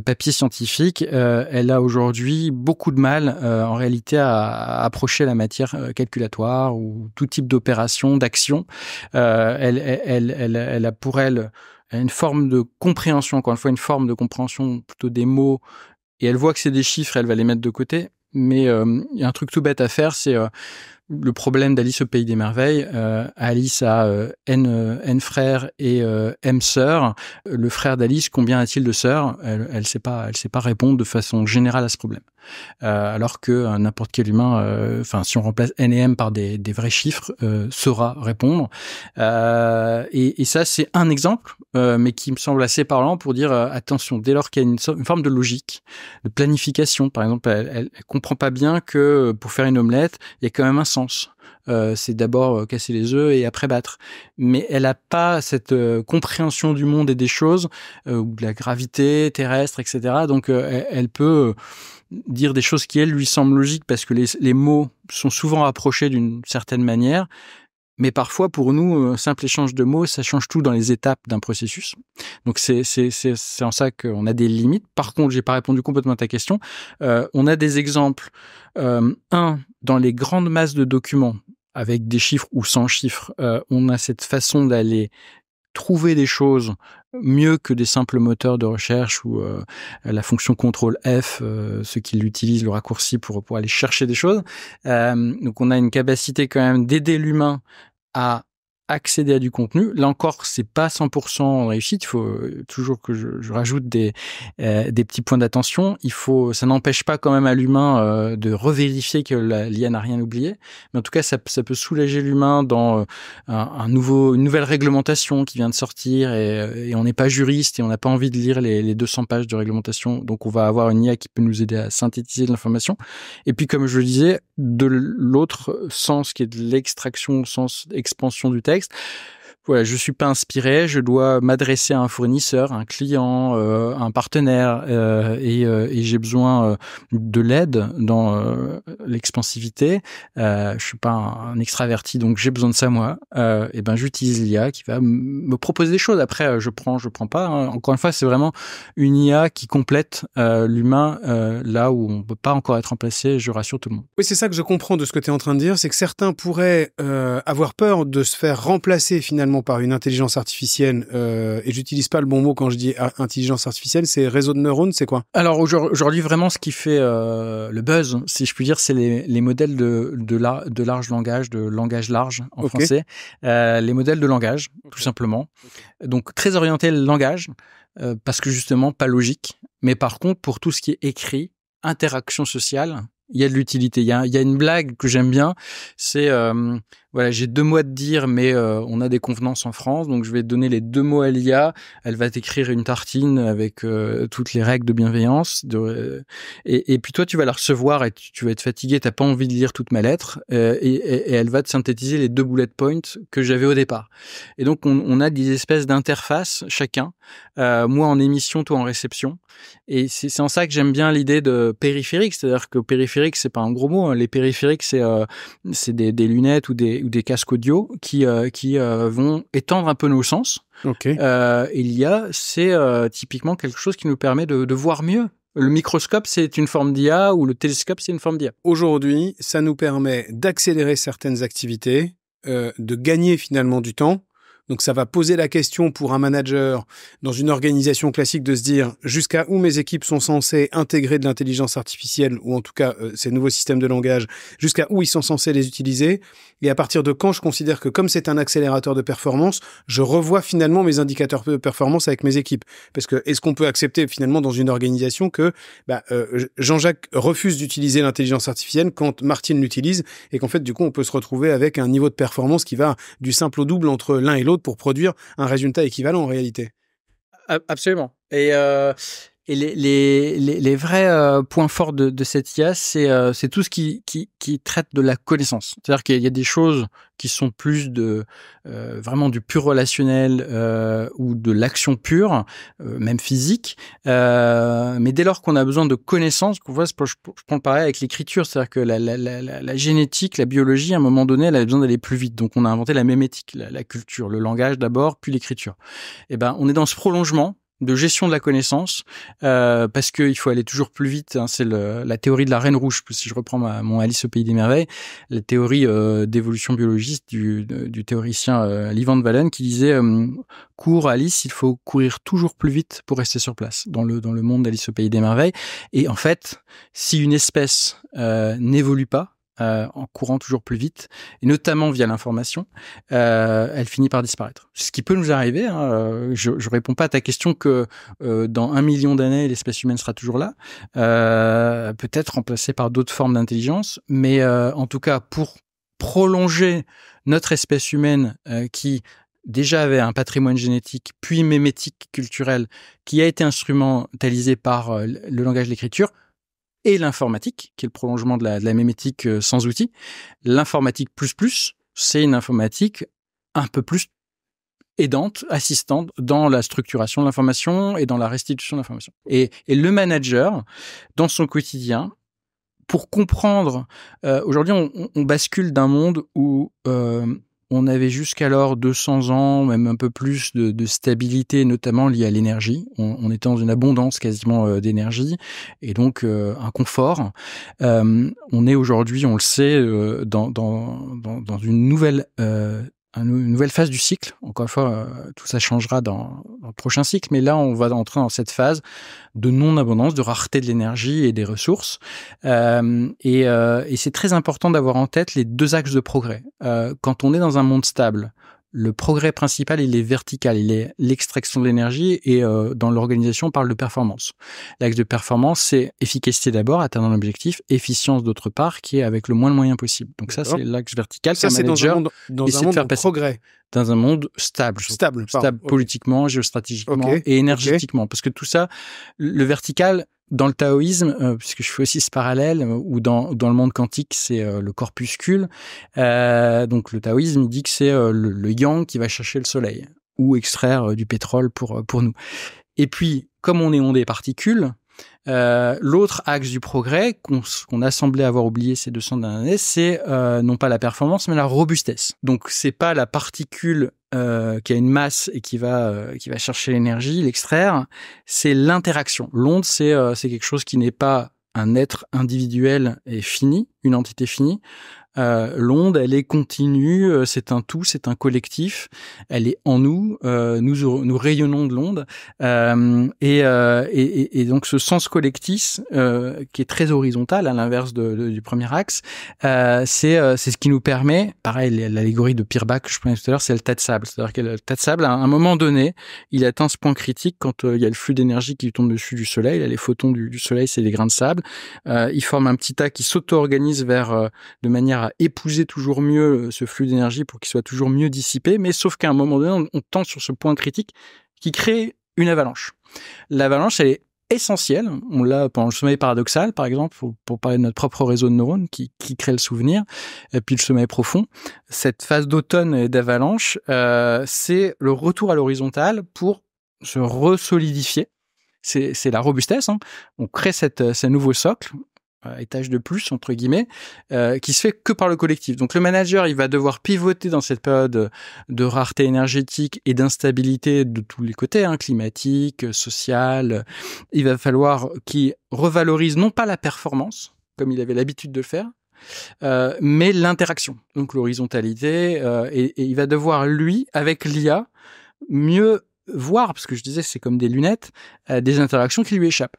papiers scientifiques, elle a aujourd'hui beaucoup de mal en réalité à approcher la matière calculatoire ou tout type d'opération, d'action. Elle a pour elle une forme de compréhension, encore une fois, une forme de compréhension plutôt des mots, et elle voit que c'est des chiffres, elle va les mettre de côté. Mais il y a un truc tout bête à faire, c'est le problème d'Alice au Pays des Merveilles. Alice a N frères et M sœurs. Le frère d'Alice, combien a-t-il de sœurs? Elle sait pas répondre de façon générale à ce problème. Alors que n'importe quel humain, si on remplace N et M par des vrais chiffres, saura répondre. Et ça, c'est un exemple, mais qui me semble assez parlant pour dire attention, dès lors qu'il y a une forme de logique, de planification, par exemple, elle comprend pas bien que pour faire une omelette, il y a quand même un sens. C'est d'abord casser les œufs et après battre. Mais elle n'a pas cette compréhension du monde et des choses, ou de la gravité terrestre, etc. Donc elle peut dire des choses qui, elle, lui semblent logiques parce que les mots sont souvent approchés d'une certaine manière. Mais parfois, pour nous, un simple échange de mots, ça change tout dans les étapes d'un processus. Donc, c'est en ça qu'on a des limites. Par contre, j'ai pas répondu complètement à ta question. On a des exemples. Dans les grandes masses de documents, avec des chiffres ou sans chiffres, on a cette façon d'aller trouver des choses mieux que des simples moteurs de recherche ou la fonction contrôle F, ceux qui l'utilisent, le raccourci pour aller chercher des choses. Donc on a une capacité quand même d'aider l'humain à accéder à du contenu. Là encore, c'est pas 100% réussite. Il faut toujours que je rajoute des petits points d'attention. Ça n'empêche pas quand même à l'humain de revérifier que l'IA n'a rien oublié. Mais en tout cas, ça peut soulager l'humain dans une nouvelle réglementation qui vient de sortir et on n'est pas juriste et on n'a pas envie de lire les 200 pages de réglementation. Donc, on va avoir une IA qui peut nous aider à synthétiser de l'information. Et puis, comme je le disais, de l'autre sens qui est de l'extraction, sens expansion du texte, voilà, je suis pas inspiré, je dois m'adresser à un fournisseur, un client, un partenaire, et j'ai besoin de l'aide dans l'expansivité. Je suis pas un extraverti, donc j'ai besoin de ça moi. Et ben j'utilise l'IA qui va me proposer des choses. Après, je prends pas. Hein. Encore une fois, c'est vraiment une IA qui complète l'humain là où on peut pas encore être remplacé. Je rassure tout le monde. Oui, c'est ça que je comprends de ce que tu es en train de dire, c'est que certains pourraient avoir peur de se faire remplacer finalement par une intelligence artificielle, et j'utilise pas le bon mot quand je dis intelligence artificielle, c'est réseau de neurones, c'est quoi? Alors aujourd'hui vraiment ce qui fait le buzz, si je puis dire, c'est les modèles de large langage, de langage large en français, les modèles de langage tout simplement. Donc très orienté le langage, parce que justement pas logique, mais par contre pour tout ce qui est écrit, interaction sociale, il y a de l'utilité. Il y a une blague que j'aime bien, c'est voilà, j'ai 2 mots à te dire, mais on a des convenances en France, donc je vais te donner les 2 mots à l'IA. Elle va t'écrire une tartine avec toutes les règles de bienveillance. Et puis toi, tu vas la recevoir et tu vas être fatigué, t'as pas envie de lire toute ma lettre, et elle va te synthétiser les 2 bullet points que j'avais au départ. Et donc on a des espèces d'interfaces chacun, moi en émission, toi en réception. Et c'est en ça que j'aime bien l'idée de périphérique, c'est-à-dire que périphérique, c'est pas un gros mot. Hein. Les périphériques, c'est des lunettes ou des casques audio qui vont étendre un peu nos sens. Okay. Et l'IA, c'est typiquement quelque chose qui nous permet de voir mieux. Le microscope, c'est une forme d'IA ou le télescope, c'est une forme d'IA. Aujourd'hui, ça nous permet d'accélérer certaines activités, de gagner finalement du temps. Donc, ça va poser la question pour un manager dans une organisation classique de se dire jusqu'à où mes équipes sont censées intégrer de l'intelligence artificielle ou en tout cas ces nouveaux systèmes de langage, jusqu'à où ils sont censés les utiliser et à partir de quand je considère que comme c'est un accélérateur de performance, je revois finalement mes indicateurs de performance avec mes équipes. Parce que est-ce qu'on peut accepter finalement dans une organisation que Jean-Jacques refuse d'utiliser l'intelligence artificielle quand Martine l'utilise et qu'en fait du coup on peut se retrouver avec un niveau de performance qui va du simple au double entre l'un et l'autre pour produire un résultat équivalent en réalité. Absolument. Et les vrais points forts de cette IA, c'est tout ce qui traite de la connaissance. C'est-à-dire qu'il y a des choses qui sont plus vraiment du pur relationnel ou de l'action pure, même physique. Mais dès lors qu'on a besoin de connaissances, je prends le pareil avec l'écriture, c'est-à-dire que la génétique, la biologie, à un moment donné, elle a besoin d'aller plus vite. Donc on a inventé la mémétique, la culture, le langage d'abord, puis l'écriture. Et ben on est dans ce prolongement de gestion de la connaissance, parce qu'il faut aller toujours plus vite. Hein, c'est la théorie de la reine rouge. Si je reprends mon Alice au pays des merveilles, la théorie d'évolution biologiste du théoricien Lee Van Valen qui disait cours Alice, il faut courir toujours plus vite pour rester sur place dans le monde d'Alice au pays des merveilles. Et en fait, si une espèce n'évolue pas en courant toujours plus vite, et notamment via l'information, elle finit par disparaître. Ce qui peut nous arriver, hein, je réponds pas à ta question que dans 1 million d'années, l'espèce humaine sera toujours là, peut-être remplacée par d'autres formes d'intelligence, mais en tout cas, pour prolonger notre espèce humaine qui déjà avait un patrimoine génétique, puis mémétique culturel, qui a été instrumentalisé par le langage de l'écriture, et l'informatique, qui est le prolongement de la mémétique sans outils. L'informatique plus, c'est une informatique un peu plus aidante, assistante dans la structuration de l'information et dans la restitution de l'information. Et le manager, dans son quotidien, pour comprendre, aujourd'hui on bascule d'un monde où on avait jusqu'alors 200 ans, même un peu plus de stabilité, notamment liée à l'énergie. On était dans une abondance quasiment d'énergie et donc un confort. On est aujourd'hui, on le sait, dans une nouvelle une nouvelle phase du cycle. Encore une fois, tout ça changera dans le prochain cycle, mais là, on va entrer dans cette phase de non-abondance, de rareté de l'énergie et des ressources. Et c'est très important d'avoir en tête les deux axes de progrès. Quand on est dans un monde stable, le progrès principal, il est vertical, il est l'extraction de l'énergie et dans l'organisation, on parle de performance. L'axe de performance, c'est efficacité d'abord, atteindre un objectif, efficacité d'autre part, qui est avec le moins de moyens possible. Donc ça, c'est l'axe vertical. Ça, c'est dans un monde de progrès. Dans un monde stable. Stable politiquement, géostratégiquement et énergétiquement. Parce que tout ça, le vertical, dans le taoïsme, puisque je fais aussi ce parallèle, ou dans le monde quantique, c'est le corpuscule. Donc le taoïsme, il dit que c'est le yang qui va chercher le soleil ou extraire du pétrole pour nous. Et puis, comme on est ondé particules, l'autre axe du progrès qu'on a semblé avoir oublié ces 200 dernières années, c'est non pas la performance, mais la robustesse. Donc c'est pas la particule qui a une masse et qui va chercher l'énergie, l'extraire, c'est l'interaction. L'onde, c'est quelque chose qui n'est pas un être individuel et fini, une entité finie. L'onde, elle est continue, c'est un tout, c'est un collectif, elle est en nous, nous rayonnons de l'onde, et donc ce sens collectif qui est très horizontal, à l'inverse du premier axe, c'est ce qui nous permet, pareil, l'allégorie de Pirbach que je prenais tout à l'heure, c'est le tas de sable, c'est-à-dire que le tas de sable, à un moment donné, il atteint ce point critique quand il y a le flux d'énergie qui tombe dessus du soleil, là, les photons du soleil, c'est des grains de sable, ils forment un petit tas qui s'auto-organise de manière à épouser toujours mieux ce flux d'énergie pour qu'il soit toujours mieux dissipé, mais sauf qu'à un moment donné, on tend sur ce point critique qui crée une avalanche. L'avalanche, elle est essentielle. On l'a pendant le sommeil paradoxal, par exemple, pour parler de notre propre réseau de neurones qui crée le souvenir, et puis le sommeil profond. Cette phase d'automne et d'avalanche, c'est le retour à l'horizontale pour se resolidifier. C'est la robustesse. On crée ce nouveau socle, étage de plus, entre guillemets, qui se fait que par le collectif. Donc le manager, il va devoir pivoter dans cette période de rareté énergétique et d'instabilité de tous les côtés, climatique, social. Il va falloir qu'il revalorise non pas la performance, comme il avait l'habitude de le faire, mais l'interaction, donc l'horizontalité, et il va devoir, lui, avec l'IA, mieux voir, parce que je disais, c'est comme des lunettes, des interactions qui lui échappent.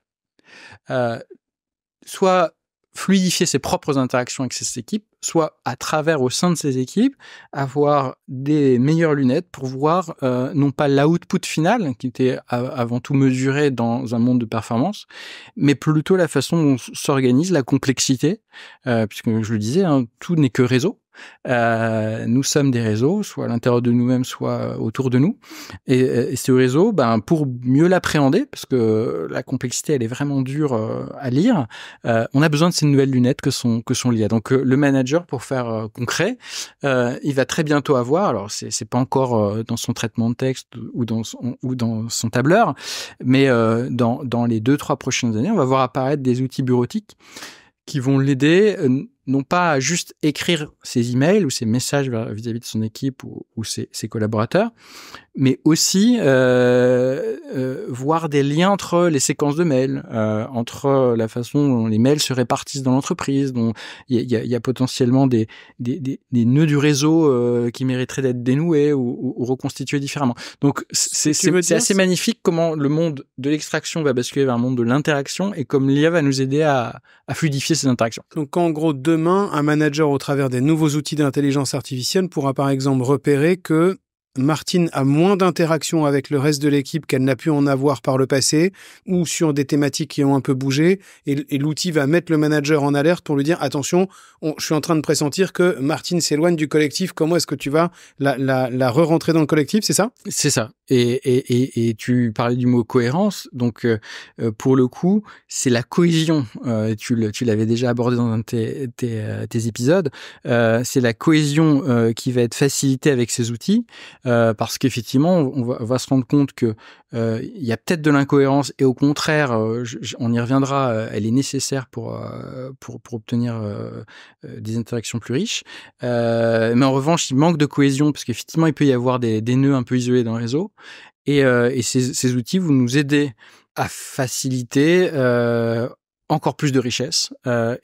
Soit fluidifier ses propres interactions avec ses équipes, soit à travers, au sein de ses équipes, avoir des meilleures lunettes pour voir non pas l'output final, qui était avant tout mesuré dans un monde de performance, mais plutôt la façon dont s'organise la complexité, puisque je le disais, tout n'est que réseau. Nous sommes des réseaux, soit à l'intérieur de nous-mêmes, soit autour de nous. Et ce réseau, pour mieux l'appréhender, parce que la complexité, elle est vraiment dure à lire, on a besoin de ces nouvelles lunettes que sont l'IA. Donc le manager, pour faire concret, il va très bientôt avoir, alors c'est pas encore dans son traitement de texte ou dans son tableur, mais dans les 2-3 prochaines années, on va voir apparaître des outils bureautiques qui vont l'aider, non pas à juste écrire ses emails ou ses messages vis-à-vis de son équipe ou ses collaborateurs, mais aussi voir des liens entre les séquences de mails, entre la façon dont les mails se répartissent dans l'entreprise, dont il y a potentiellement des nœuds du réseau qui mériteraient d'être dénoués ou reconstitués différemment. Donc c'est assez magnifique comment le monde de l'extraction va basculer vers un monde de l'interaction et comme l'IA va nous aider à fluidifier ces interactions. Donc en gros, demain, un manager au travers des nouveaux outils d'intelligence artificielle pourra par exemple repérer que Martine a moins d'interactions avec le reste de l'équipe qu'elle n'a pu en avoir par le passé ou sur des thématiques qui ont un peu bougé et l'outil va mettre le manager en alerte pour lui dire attention, je suis en train de pressentir que Martine s'éloigne du collectif, comment est-ce que tu vas la re-rentrer dans le collectif, c'est ça ? C'est ça. Et tu parlais du mot cohérence, donc pour le coup, c'est la cohésion, tu l'avais déjà abordé dans un de tes épisodes, c'est la cohésion qui va être facilitée avec ces outils, parce qu'effectivement, on va se rendre compte que il y a peut-être de l'incohérence et au contraire, on y reviendra, elle est nécessaire pour obtenir des interactions plus riches. Mais en revanche, il manque de cohésion parce qu'effectivement, il peut y avoir des nœuds un peu isolés dans le réseau. Et ces outils vont nous aider à faciliter encore plus de richesse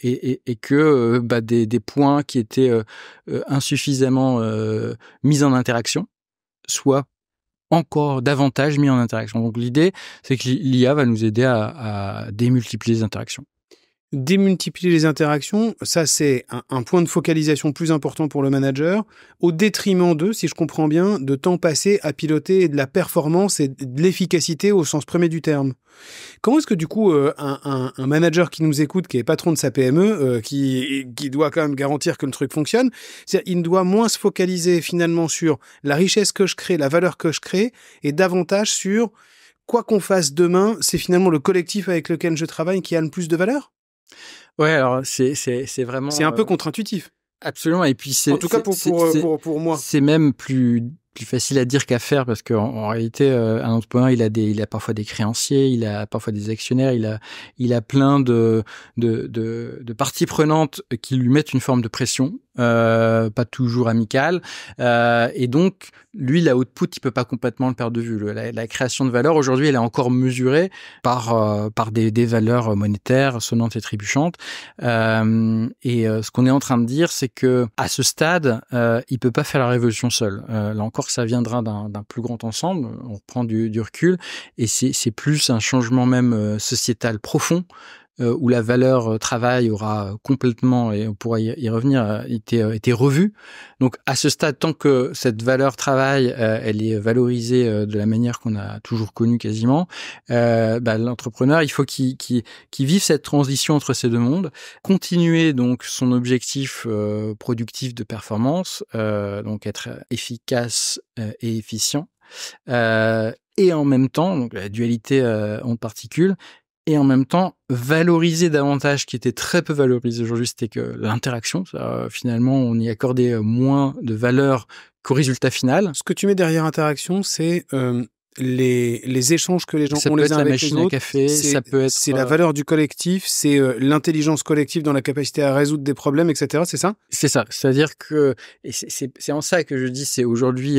et que des points qui étaient insuffisamment mis en interaction soient encore davantage mis en interaction. Donc l'idée, c'est que l'IA va nous aider à démultiplier les interactions. Démultiplier les interactions, ça c'est un point de focalisation plus important pour le manager, au détriment si je comprends bien, de temps passé à piloter de la performance et de l'efficacité au sens premier du terme. Comment est-ce que du coup un manager qui nous écoute, qui est patron de sa PME, qui doit quand même garantir que le truc fonctionne, c'est-à-dire il doit moins se focaliser finalement sur la richesse que je crée, la valeur que je crée, et davantage sur quoi qu'on fasse demain, c'est finalement le collectif avec lequel je travaille qui a le plus de valeur? Ouais, alors c'est vraiment... C'est un peu contre-intuitif. Absolument, et puis en tout cas pour moi. C'est même plus facile à dire qu'à faire parce qu'en réalité, un entrepreneur, il a parfois des créanciers, il a parfois des actionnaires, il a plein de parties prenantes qui lui mettent une forme de pression, pas toujours amicale, et donc lui, la output, il peut pas complètement le perdre de vue. La création de valeur aujourd'hui, elle est encore mesurée par des valeurs monétaires sonnantes et trébuchantes, et ce qu'on est en train de dire, c'est que à ce stade, il peut pas faire la révolution seul. Là encore, ça viendra d'un plus grand ensemble. On reprend du recul, et c'est plus un changement même sociétal profond, où la valeur travail aura complètement, et on pourra y revenir, été revue. Donc à ce stade, tant que cette valeur travail elle est valorisée de la manière qu'on a toujours connue quasiment, l'entrepreneur, il faut qu'il vive cette transition entre ces deux mondes, continuer donc son objectif productif de performance, donc être efficace et efficient, et en même temps, donc la dualité onde particule, et en même temps valoriser davantage, qui était très peu valorisé aujourd'hui, c'était que l'interaction. Finalement, on y accordait moins de valeur qu'au résultat final. Ce que tu mets derrière interaction, c'est les échanges que les gens ont les uns avec les autres. Ça peut être la machine à café, ça peut être... C'est la valeur du collectif, c'est l'intelligence collective dans la capacité à résoudre des problèmes, etc. C'est ça ? C'est ça. C'est-à-dire que, et c'est en ça que je dis, c'est aujourd'hui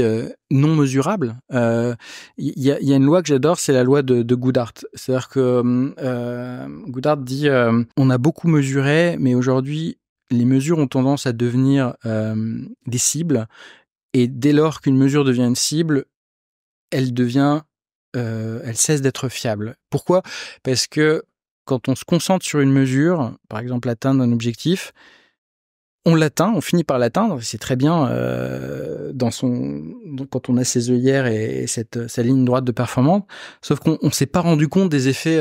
non mesurable. Il y a une loi que j'adore, c'est la loi de Goodhart. C'est-à-dire que Goodhart dit, on a beaucoup mesuré, mais aujourd'hui, les mesures ont tendance à devenir des cibles. Et dès lors qu'une mesure devient une cible, elle cesse d'être fiable. Pourquoi ? Parce que quand on se concentre sur une mesure, par exemple l'atteindre d'un objectif, on l'atteint, on finit par l'atteindre, c'est très bien quand on a ses œillères et sa ligne droite de performance, sauf qu'on ne s'est pas rendu compte des effets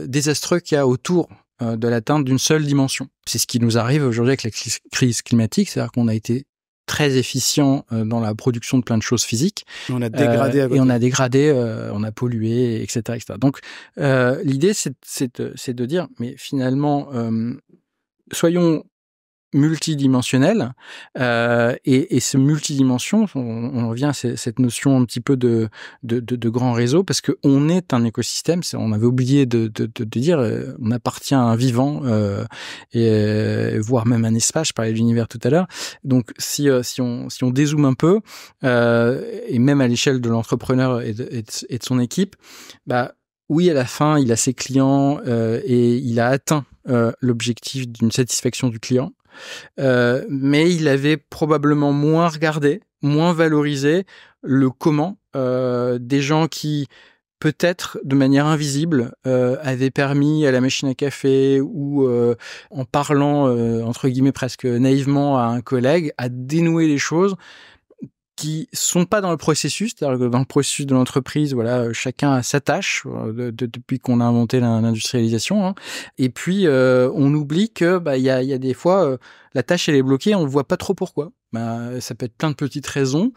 désastreux qu'il y a autour de l'atteinte d'une seule dimension. C'est ce qui nous arrive aujourd'hui avec la crise climatique, c'est-à-dire qu'on a été très efficient dans la production de plein de choses physiques. On a dégradé et on a dégradé, on a pollué, etc., etc. Donc, l'idée, c'est de dire, mais finalement, soyons multidimensionnel, et ce multidimension, on revient à cette notion un petit peu de grand réseau, parce que on est un écosystème. On avait oublié de dire, on appartient à un vivant, et voire même un espace. Je parlais de l'univers tout à l'heure. Donc si on dézoome un peu, et même à l'échelle de l'entrepreneur et de son équipe, oui, à la fin, il a ses clients, et il a atteint l'objectif d'une satisfaction du client. Mais il avait probablement moins regardé, moins valorisé le comment des gens qui, peut-être de manière invisible, avaient permis à la machine à café ou en parlant, entre guillemets, presque naïvement à un collègue, à dénouer les choses qui sont pas dans le processus, c'est-à-dire que dans le processus de l'entreprise, voilà, chacun a sa tâche depuis qu'on a inventé l'industrialisation, hein. Et puis on oublie que il y a des fois la tâche elle est bloquée, on voit pas trop pourquoi. Ça peut être plein de petites raisons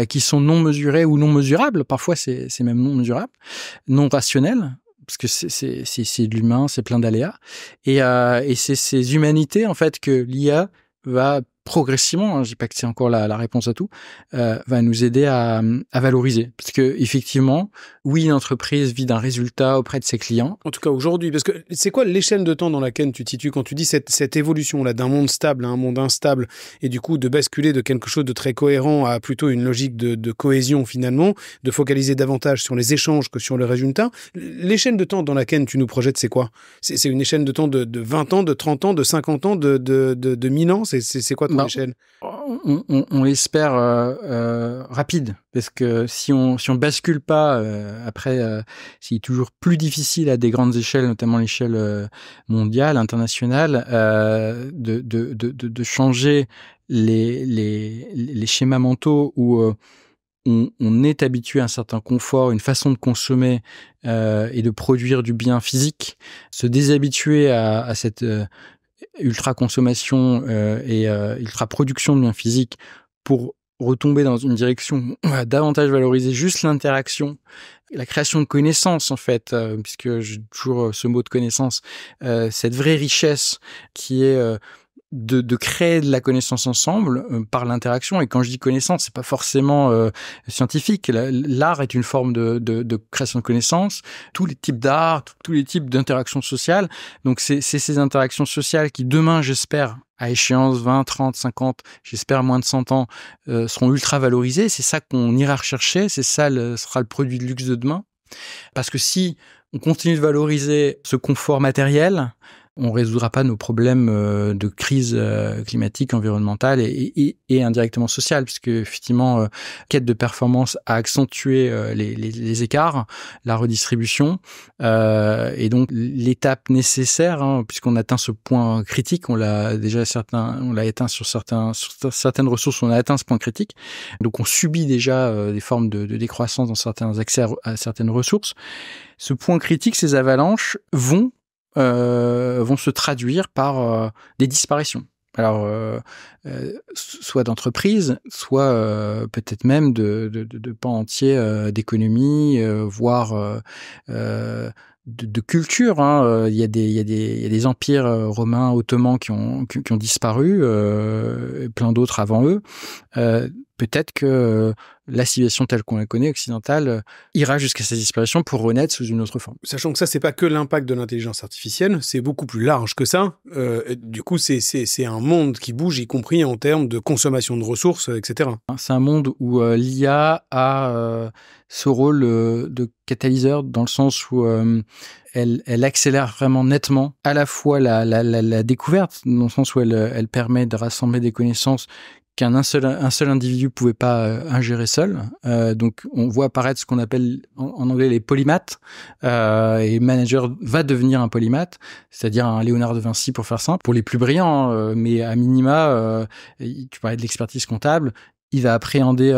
qui sont non mesurées ou non mesurables. Parfois c'est même non mesurable, non rationnel. Parce que c'est de l'humain, c'est plein d'aléas, et c'est ces humanités en fait que l'IA va progressivement, je dis pas que c'est encore la réponse à tout, va nous aider à valoriser. Parce que effectivement, oui, une entreprise vit d'un résultat auprès de ses clients. En tout cas aujourd'hui, parce que c'est quoi l'échelle de temps dans laquelle tu te situes quand tu dis cette évolution là d'un monde stable à un monde instable, et du coup de basculer de quelque chose de très cohérent à plutôt une logique de cohésion finalement, de focaliser davantage sur les échanges que sur le résultat. L'échelle de temps dans laquelle tu nous projettes, c'est quoi? C'est une échelle de temps de 20 ans, de 30 ans, de 50 ans, de 1000 ans? C'est quoi ton échelle? On l'espère rapide, parce que si on bascule pas après, c'est toujours plus difficile à des grandes échelles, notamment l'échelle mondiale, internationale, de changer les schémas mentaux où on est habitué à un certain confort, une façon de consommer et de produire du bien physique, se déshabituer à cette ultra-consommation et ultra-production de biens physiques pour retomber dans une direction où on va davantage valoriser juste l'interaction, la création de connaissances en fait, puisque j'ai toujours ce mot de connaissance, cette vraie richesse qui est de créer de la connaissance ensemble par l'interaction. Et quand je dis connaissance, c'est pas forcément scientifique. L'art est une forme de création de connaissances. Tous les types d'art, tous les types d'interactions sociales. Donc c'est ces interactions sociales qui demain, j'espère, à échéance 20, 30, 50, j'espère moins de 100 ans, seront ultra valorisées. C'est ça qu'on ira rechercher. C'est ça sera le produit de luxe de demain. Parce que si on continue de valoriser ce confort matériel, on résoudra pas nos problèmes de crise climatique, environnementale et indirectement sociale, puisque effectivement, quête de performance a accentué les écarts, la redistribution, et donc l'étape nécessaire, puisqu'on atteint ce point critique, on l'a atteint sur certaines ressources, on a atteint ce point critique, donc on subit déjà des formes de décroissance dans certains accès à certaines ressources. Ce point critique, ces avalanches vont se traduire par des disparitions. Alors, soit d'entreprises, soit peut-être même de pans entiers d'économie, voire de culture. Il y a des empires romains, ottomans qui ont disparu, plein d'autres avant eux. Peut-être que la civilisation telle qu'on la connaît, occidentale, ira jusqu'à sa disparition pour renaître sous une autre forme. Sachant que ça, c'est pas que l'impact de l'intelligence artificielle, c'est beaucoup plus large que ça. Du coup, c'est un monde qui bouge, y compris en termes de consommation de ressources, etc. C'est un monde où l'IA a ce rôle de catalyseur, dans le sens où elle accélère vraiment nettement à la fois la découverte, dans le sens où elle permet de rassembler des connaissances qu'un seul individu pouvait pas ingérer seul. Donc, on voit apparaître ce qu'on appelle en anglais les polymathes. Et manager va devenir un polymathe, c'est-à-dire un Léonard de Vinci pour faire simple. Pour les plus brillants, mais à minima, tu parlais de l'expertise comptable. Il va appréhender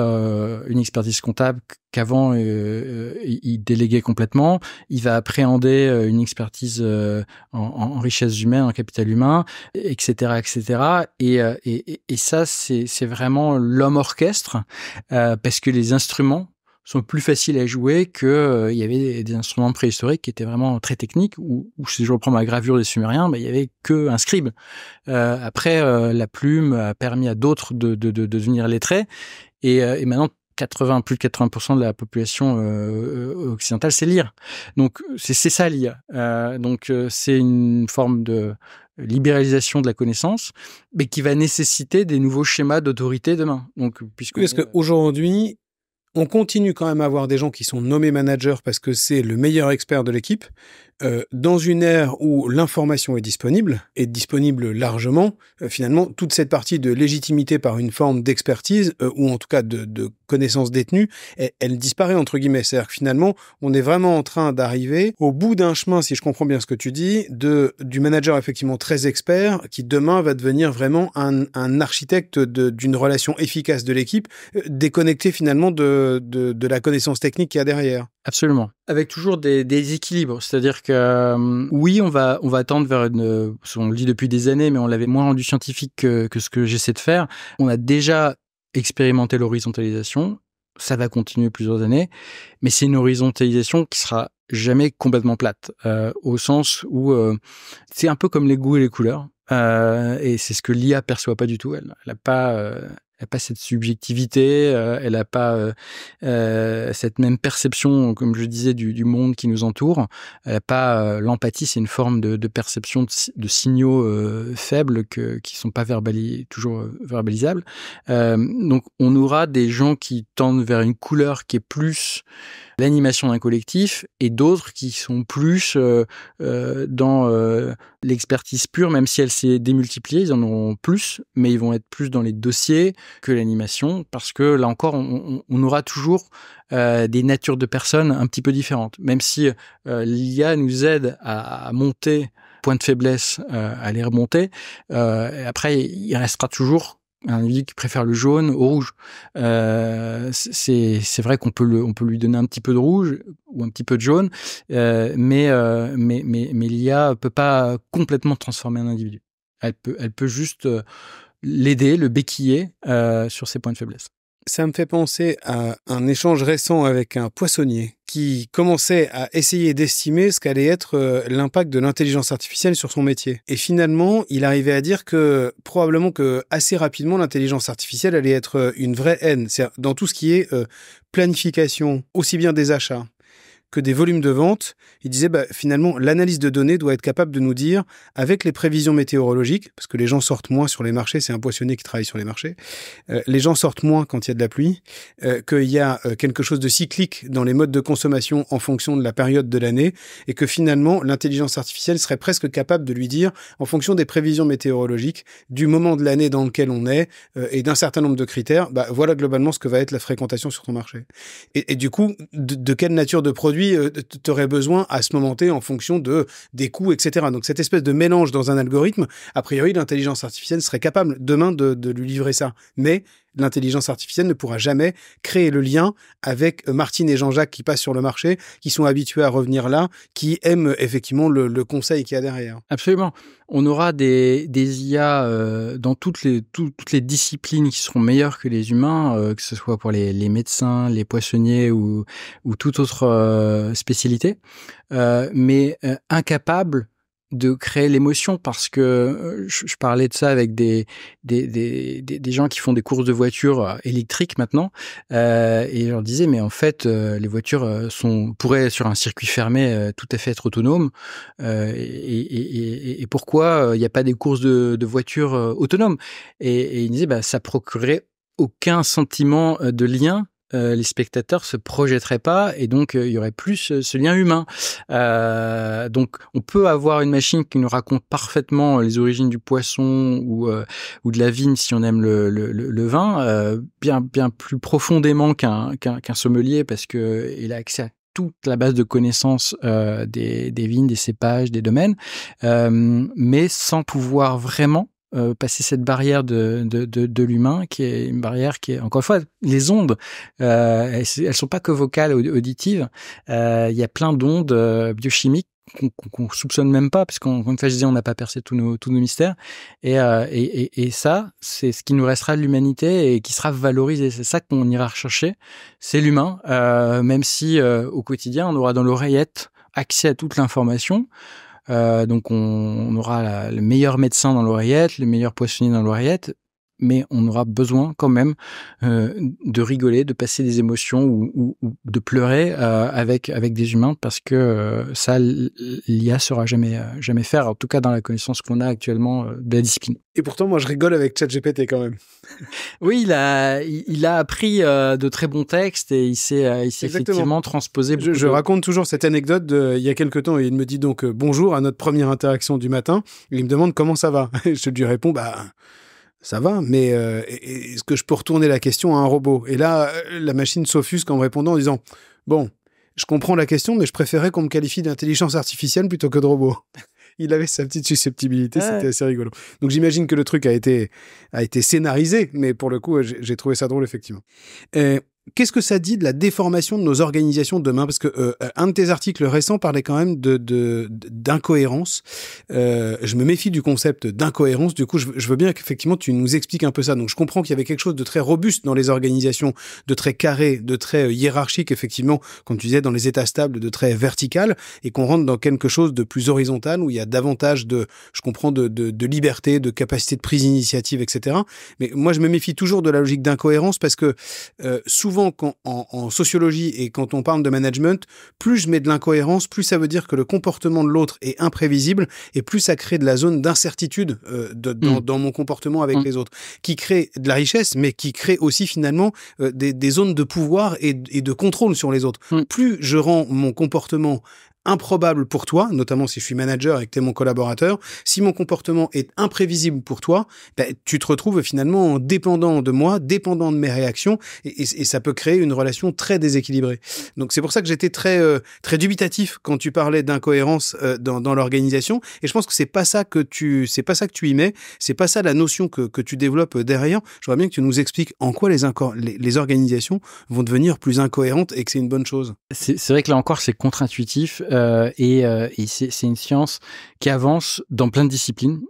une expertise comptable qu'avant il déléguait complètement. Il va appréhender une expertise en richesse humaine, en capital humain, etc., etc. Et ça, c'est vraiment l'homme orchestre, parce que les instruments sont plus faciles à jouer que il y avait des instruments préhistoriques qui étaient vraiment très techniques, où si je reprends ma gravure des Sumériens, il y avait que un scribe. Après, la plume a permis à d'autres de devenir lettrés, et maintenant plus de 80% de la population occidentale sait lire. Donc c'est ça l'IA. Donc c'est une forme de libéralisation de la connaissance, mais qui va nécessiter des nouveaux schémas d'autorité demain. Donc parce qu'aujourd'hui, on continue quand même à avoir des gens qui sont nommés managers parce que c'est le meilleur expert de l'équipe. Dans une ère où l'information est disponible largement, finalement, toute cette partie de légitimité par une forme d'expertise, ou en tout cas de connaissance détenue, elle disparaît, entre guillemets. C'est-à-dire que finalement, on est vraiment en train d'arriver au bout d'un chemin, si je comprends bien ce que tu dis, du manager effectivement très expert, qui demain va devenir vraiment un architecte d'une relation efficace de l'équipe, déconnecté finalement de la connaissance technique qu'il y a derrière. Absolument. Avec toujours des équilibres. C'est-à-dire que, oui, on va tendre vers on le dit depuis des années, mais on l'avait moins rendu scientifique que ce que j'essaie de faire. On a déjà expérimenté l'horizontalisation. ça va continuer plusieurs années, mais c'est une horizontalisation qui sera jamais complètement plate, au sens où c'est un peu comme les goûts et les couleurs, et c'est ce que l'IA perçoit pas du tout. Elle a pas cette subjectivité, elle a pas cette même perception, comme je disais, du monde qui nous entoure. Elle a pas l'empathie, c'est une forme de perception de signaux faibles qui sont pas toujours verbalisables. Donc on aura des gens qui tendent vers une couleur qui est plus l'animation d'un collectif, et d'autres qui sont plus dans l'expertise pure, même si elle s'est démultipliée, ils en auront plus, mais ils vont être plus dans les dossiers que l'animation, parce que là encore, on aura toujours des natures de personnes un petit peu différentes. Même si l'IA nous aide à monter point de faiblesse, à les remonter, après, il restera toujours un individu qui préfère le jaune au rouge. C'est vrai qu'on peut lui donner un petit peu de rouge ou un petit peu de jaune, mais l'IA peut pas complètement transformer un individu. Elle peut juste l'aider, le béquiller sur ses points de faiblesse. Ça me fait penser à un échange récent avec un poissonnier qui commençait à essayer d'estimer ce qu'allait être l'impact de l'intelligence artificielle sur son métier. Et finalement, il arrivait à dire que probablement que assez rapidement, l'intelligence artificielle allait être une vraie haine. C'est dans tout ce qui est planification, aussi bien des achats que des volumes de vente. Il disait finalement l'analyse de données doit être capable de nous dire, avec les prévisions météorologiques, parce que les gens sortent moins sur les marchés, c'est un poissonnier qui travaille sur les marchés, les gens sortent moins quand il y a de la pluie, qu'il y a quelque chose de cyclique dans les modes de consommation en fonction de la période de l'année, et que finalement l'intelligence artificielle serait presque capable de lui dire, en fonction des prévisions météorologiques, du moment de l'année dans lequel on est, et d'un certain nombre de critères, voilà globalement ce que va être la fréquentation sur ton marché. Et du coup, de quelle nature de produit tu aurais besoin à ce moment-là en fonction des coûts, etc. Donc cette espèce de mélange dans un algorithme, a priori l'intelligence artificielle serait capable demain de lui livrer ça. Mais l'intelligence artificielle ne pourra jamais créer le lien avec Martine et Jean-Jacques qui passent sur le marché, qui sont habitués à revenir là, qui aiment effectivement le conseil qu'il y a derrière. Absolument. On aura des IA dans toutes les disciplines qui seront meilleures que les humains, que ce soit pour les médecins, les poissonniers ou toute autre spécialité, mais incapables de créer l'émotion, parce que je parlais de ça avec des gens qui font des courses de voitures électriques maintenant, et je leur disais, mais en fait les voitures pourraient sur un circuit fermé tout à fait être autonomes, et pourquoi il n'y a pas des courses de voitures autonomes, et ils disaient ça procurerait aucun sentiment de lien. Les spectateurs se projetteraient pas, et donc il y aurait plus ce lien humain. Donc on peut avoir une machine qui nous raconte parfaitement les origines du poisson ou de la vigne si on aime le vin, bien plus profondément qu'un sommelier, parce que il a accès à toute la base de connaissances des vignes, des cépages, des domaines, mais sans pouvoir vraiment passer cette barrière de l'humain, qui est une barrière qui est, encore une fois, les ondes, elles sont pas que vocales, auditives, il y a plein d'ondes biochimiques qu'on soupçonne même pas, parce qu'une fois je disais, on n'a pas percé tous nos mystères, et ça, c'est ce qui nous restera de l'humanité et qui sera valorisé. C'est ça qu'on ira rechercher, c'est l'humain, même si au quotidien on aura dans l'oreillette accès à toute l'information. Donc on aura le meilleur médecin dans l'oreillette, le meilleur poissonnier dans l'oreillette, mais on aura besoin quand même de rigoler, de passer des émotions ou de pleurer avec des humains, parce que ça, l'IA saura jamais faire, en tout cas dans la connaissance qu'on a actuellement de la discipline. Et pourtant, moi, je rigole avec ChatGPT quand même. Oui, il a appris de très bons textes, et il s'est effectivement transposé. Je raconte toujours cette anecdote il y a quelque temps, et il me dit donc bonjour à notre première interaction du matin, et il me demande comment ça va. Et je lui réponds ça va, mais est-ce que je peux retourner la question à un robot? Et là, la machine s'offusque en me répondant en disant bon, je comprends la question, mais je préférais qu'on me qualifie d'intelligence artificielle plutôt que de robot. Il avait sa petite susceptibilité, c'était assez rigolo. Donc j'imagine que le truc a été scénarisé, mais pour le coup, j'ai trouvé ça drôle, effectivement. qu'est-ce que ça dit de la déformation de nos organisations demain? Parce que un de tes articles récents parlait quand même d'incohérence. Je me méfie du concept d'incohérence. Du coup, je veux bien qu'effectivement tu nous expliques un peu ça. Donc, je comprends qu'il y avait quelque chose de très robuste dans les organisations, de très carré, de très hiérarchique, effectivement, comme tu disais, dans les états stables, de très vertical, et qu'on rentre dans quelque chose de plus horizontal où il y a davantage de liberté, de capacité de prise d'initiative, etc. Mais moi, je me méfie toujours de la logique d'incohérence parce que souvent, en sociologie et quand on parle de management, plus je mets de l'incohérence, plus ça veut dire que le comportement de l'autre est imprévisible et plus ça crée de la zone d'incertitude dans mon comportement avec les autres, qui crée de la richesse, mais qui crée aussi finalement des zones de pouvoir et de contrôle sur les autres. Plus je rends mon comportement improbable pour toi, notamment si je suis manager et que tu es mon collaborateur, si mon comportement est imprévisible pour toi, tu te retrouves finalement dépendant de moi, dépendant de mes réactions, et ça peut créer une relation très déséquilibrée. Donc c'est pour ça que j'étais très dubitatif quand tu parlais d'incohérence dans l'organisation, et je pense que c'est pas ça que tu y mets, c'est pas ça la notion que tu développes derrière. Je voudrais bien que tu nous expliques en quoi les organisations vont devenir plus incohérentes et que c'est une bonne chose. C'est vrai que là encore c'est contre-intuitif. Et c'est une science qui avance dans plein de disciplines.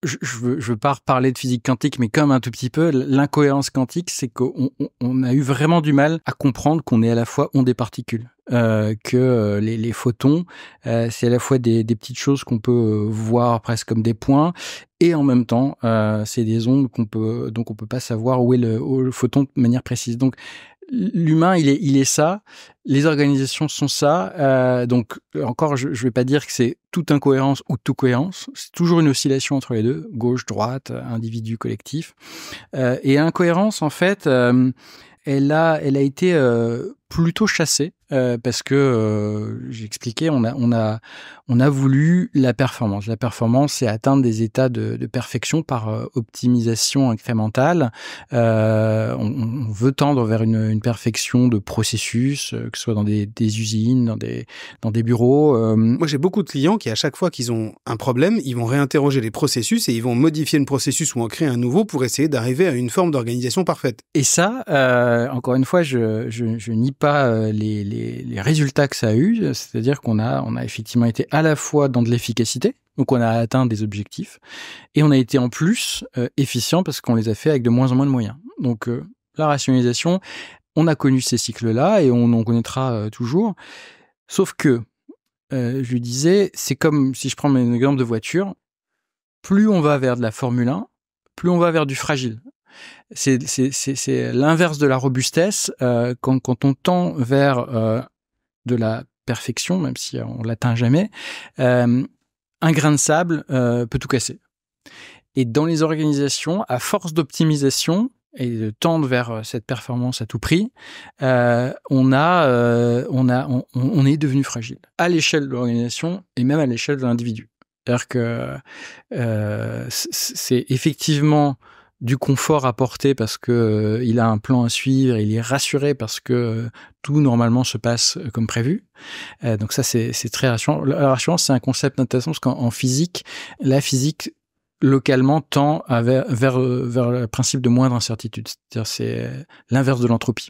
Je veux pas reparler de physique quantique, mais comme un tout petit peu, l'incohérence quantique, c'est qu'on a eu vraiment du mal à comprendre qu'on est à la fois ondes et particules. Que les photons, c'est à la fois des petites choses qu'on peut voir presque comme des points, et en même temps, c'est des ondes donc on peut pas savoir où est le photon de manière précise. Donc, l'humain, il est ça. Les organisations sont ça. Donc, encore, je vais pas dire que c'est toute incohérence ou toute cohérence. C'est toujours une oscillation entre les deux, gauche, droite, individu, collectif. Et incohérence, en fait, elle a été plutôt chassée parce que j'ai expliqué, on a voulu la performance. La performance, c'est atteindre des états de perfection par optimisation incrémentale. On veut tendre vers une perfection de processus, que ce soit dans des usines, dans des bureaux. Moi, j'ai beaucoup de clients qui, à chaque fois qu'ils ont un problème, ils vont réinterroger les processus et ils vont modifier le processus ou en créer un nouveau pour essayer d'arriver à une forme d'organisation parfaite. Et ça, encore une fois, je nie pas les résultats que ça a eu, c'est-à-dire qu'on a effectivement été à la fois dans de l'efficacité, donc on a atteint des objectifs, et on a été en plus efficient parce qu'on les a fait avec de moins en moins de moyens. Donc la rationalisation, on a connu ces cycles-là et on en connaîtra toujours, sauf que, je lui disais, c'est comme si je prends mon exemple de voiture, plus on va vers de la Formule 1, plus on va vers du fragile. C'est l'inverse de la robustesse. Quand on tend vers de la perfection, même si on l'atteint jamais, un grain de sable peut tout casser. Et dans les organisations, à force d'optimisation et de tendre vers cette performance à tout prix, on est devenu fragile à l'échelle de l'organisation et même à l'échelle de l'individu. C'est-à-dire que c'est effectivement du confort apporté parce que il a un plan à suivre, il est rassuré parce que tout normalement se passe comme prévu. Donc ça c'est très rassurant. La rassurance, c'est un concept intéressant parce qu'en physique, la physique localement tend vers le principe de moindre incertitude. C'est-à-dire c'est l'inverse de l'entropie.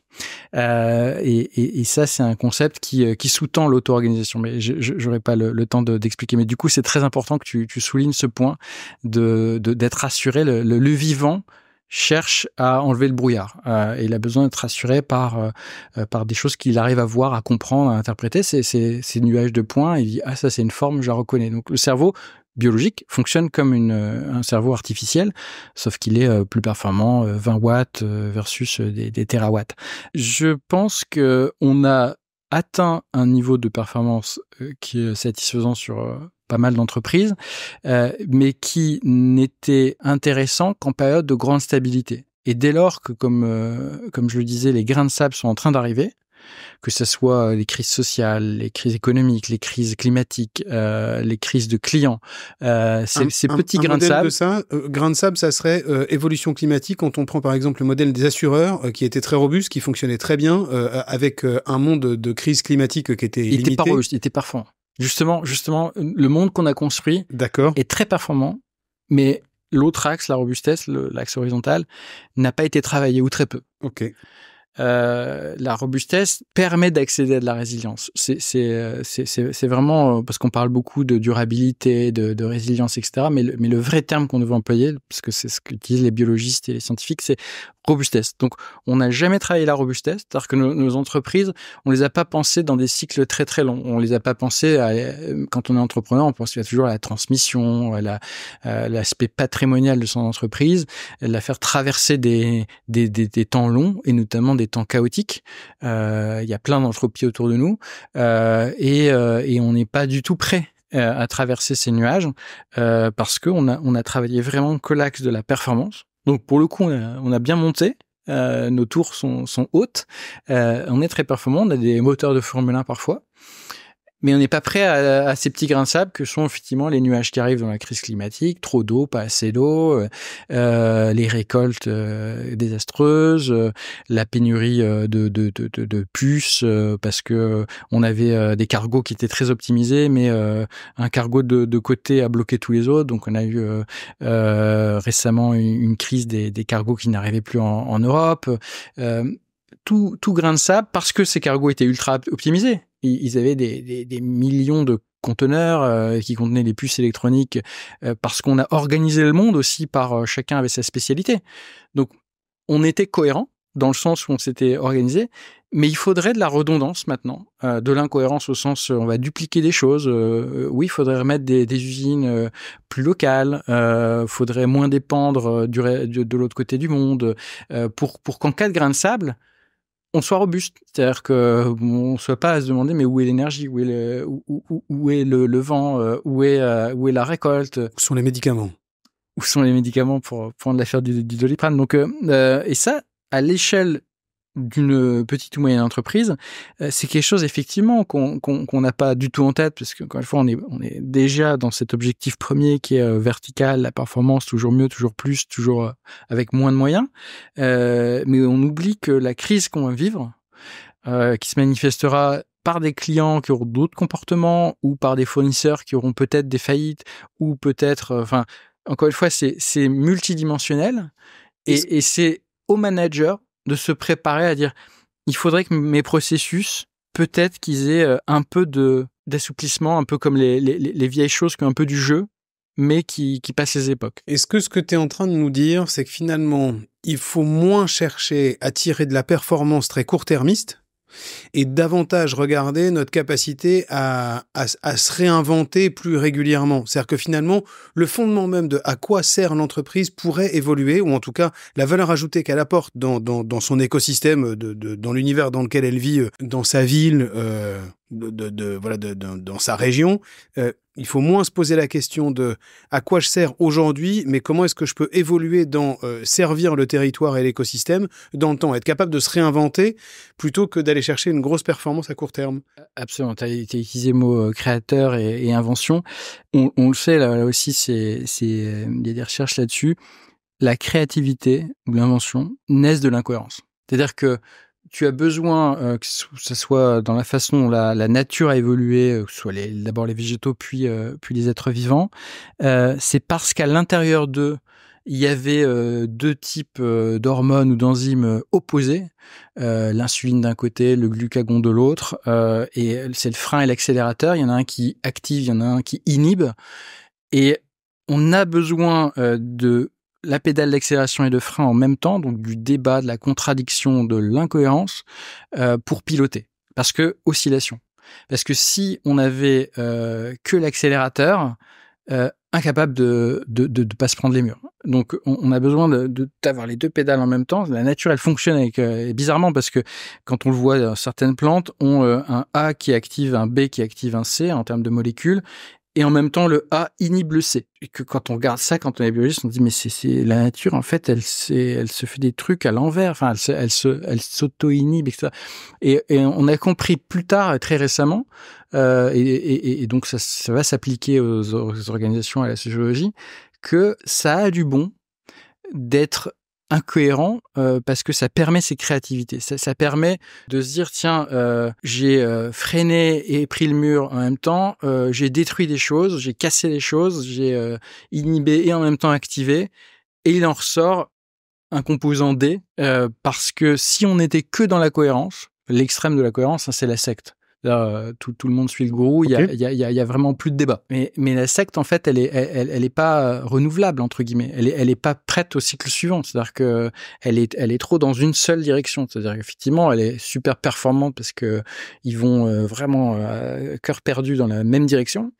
Et ça c'est un concept qui sous-tend l'auto-organisation. Mais j'aurais pas le temps d'expliquer. Mais du coup c'est très important que tu soulignes ce point d'être rassuré. Le vivant cherche à enlever le brouillard. Et il a besoin d'être rassuré par des choses qu'il arrive à voir, à comprendre, à interpréter. Ces nuages de points. Il dit ça c'est une forme, je la reconnais. Donc le cerveau biologique fonctionne comme un cerveau artificiel, sauf qu'il est plus performant, 20 watts versus des térawatts. Je pense que on a atteint un niveau de performance qui est satisfaisant sur pas mal d'entreprises, mais qui n'était intéressant qu'en période de grande stabilité. Et dès lors que, comme je le disais, les grains de sable sont en train d'arriver, que ce soit les crises sociales, les crises économiques, les crises climatiques, les crises de clients, ces petits grains de sable. Grains de sable, ça serait évolution climatique. Quand on prend par exemple le modèle des assureurs, qui était très robuste, qui fonctionnait très bien, avec un monde de crise climatique qui était limité. Il était pas robuste, il était performant. Justement, le monde qu'on a construit est très performant, mais l'autre axe, la robustesse, l'axe horizontal, n'a pas été travaillé ou très peu. Ok. la robustesse permet d'accéder à de la résilience. C'est vraiment parce qu'on parle beaucoup de durabilité, de résilience, etc. Mais le vrai terme qu'on devrait employer, parce que c'est ce qu'utilisent les biologistes et les scientifiques, c'est robustesse. Donc, on n'a jamais travaillé la robustesse, c'est-à-dire que nos entreprises, on les a pas pensées dans des cycles très très longs. On les a pas pensées quand on est entrepreneur, on pense toujours à la transmission, à l'aspect patrimonial de son entreprise, la faire traverser des temps longs et notamment des temps chaotiques. Il y a plein d'entropies autour de nous et on n'est pas du tout prêt à traverser ces nuages parce qu'on a travaillé vraiment que l'axe de la performance. Donc pour le coup, on a bien monté. Nos tours sont hautes. On est très performant. On a des moteurs de Formule 1 parfois. Mais on n'est pas prêt à ces petits grains de sable que sont effectivement les nuages qui arrivent dans la crise climatique, trop d'eau, pas assez d'eau, les récoltes désastreuses, la pénurie de puces parce que on avait des cargos qui étaient très optimisés, mais un cargo de côté a bloqué tous les autres. Donc on a eu récemment une crise des cargos qui n'arrivaient plus en Europe. Tout grain de sable parce que ces cargos étaient ultra optimisés. Ils avaient des millions de conteneurs qui contenaient des puces électroniques parce qu'on a organisé le monde aussi par chacun avait sa spécialité. Donc, on était cohérent dans le sens où on s'était organisé, mais il faudrait de la redondance maintenant, de l'incohérence au sens on va dupliquer des choses. Oui, il faudrait remettre des usines plus locales, faudrait moins dépendre de l'autre côté du monde pour qu'en cas de grain de sable, on soit robuste, c'est-à-dire que on soit pas à se demander mais où est l'énergie, où est le vent, où est la récolte, où sont les médicaments, pour prendre l'affaire du Doliprane. Donc et ça à l'échelle d'une petite ou moyenne entreprise, c'est quelque chose effectivement qu'on n'a pas du tout en tête parce que encore une fois on est déjà dans cet objectif premier qui est vertical, la performance, toujours mieux, toujours plus, toujours avec moins de moyens, mais on oublie que la crise qu'on va vivre, qui se manifestera par des clients qui auront d'autres comportements ou par des fournisseurs qui auront peut-être des faillites ou peut-être, encore une fois c'est multidimensionnel et c'est au manager de se préparer à dire il faudrait que mes processus, peut-être qu'ils aient un peu d'assouplissement, un peu comme les vieilles choses qui ont un peu du jeu, mais qui passent les époques. Est-ce que ce que tu es en train de nous dire, c'est que finalement, il faut moins chercher à tirer de la performance très court-termiste et davantage regarder notre capacité à se réinventer plus régulièrement. C'est-à-dire que finalement, le fondement même de à quoi sert l'entreprise pourrait évoluer, ou en tout cas, la valeur ajoutée qu'elle apporte dans son écosystème, dans l'univers dans lequel elle vit, dans sa ville, dans sa région. Il faut moins se poser la question de à quoi je sers aujourd'hui, mais comment est-ce que je peux évoluer dans servir le territoire et l'écosystème dans le temps, être capable de se réinventer plutôt que d'aller chercher une grosse performance à court terme. Absolument, tu as utilisé le mot créateur et invention. On le sait, là aussi, il y a des recherches là-dessus. La créativité ou l'invention naissent de l'incohérence. C'est-à-dire que tu as besoin que ce soit dans la façon dont la nature a évolué, que ce soit d'abord les végétaux puis les êtres vivants. C'est parce qu'à l'intérieur d'eux, il y avait deux types d'hormones ou d'enzymes opposés, l'insuline d'un côté, le glucagon de l'autre, et c'est le frein et l'accélérateur. Il y en a un qui active, il y en a un qui inhibe, et on a besoin de la pédale d'accélération et de frein en même temps, donc du débat, de la contradiction, de l'incohérence, pour piloter. Parce que oscillation. Parce que si on avait que l'accélérateur, incapable de pas se prendre les murs. Donc on a besoin d'avoir les deux pédales en même temps. La nature elle fonctionne avec bizarrement parce que quand on le voit, certaines plantes ont un A qui active un B qui active un C en termes de molécules. Et en même temps, le A inhibe le C. Et que quand on regarde ça, quand on est biologiste, on se dit, mais c'est la nature, en fait, elle se fait des trucs à l'envers. Enfin, elle s'auto-inhibe, etc. Et on a compris plus tard, très récemment, et donc ça va s'appliquer aux organisations, à la sociologie, que ça a du bon d'être incohérent parce que ça permet ces créativités. Ça permet de se dire tiens, j'ai freiné et pris le mur en même temps, j'ai détruit des choses, j'ai cassé des choses, j'ai inhibé et en même temps activé, et il en ressort un composant D, parce que si on n'était que dans la cohérence, l'extrême de la cohérence, c'est la secte. Là, tout le monde suit le gourou, il y a vraiment plus de débat. Mais la secte, en fait, elle est pas renouvelable, entre guillemets. Elle est pas prête au cycle suivant. C'est-à-dire que elle est trop dans une seule direction. C'est-à-dire qu'effectivement, elle est super performante parce que ils vont vraiment cœur perdu dans la même direction.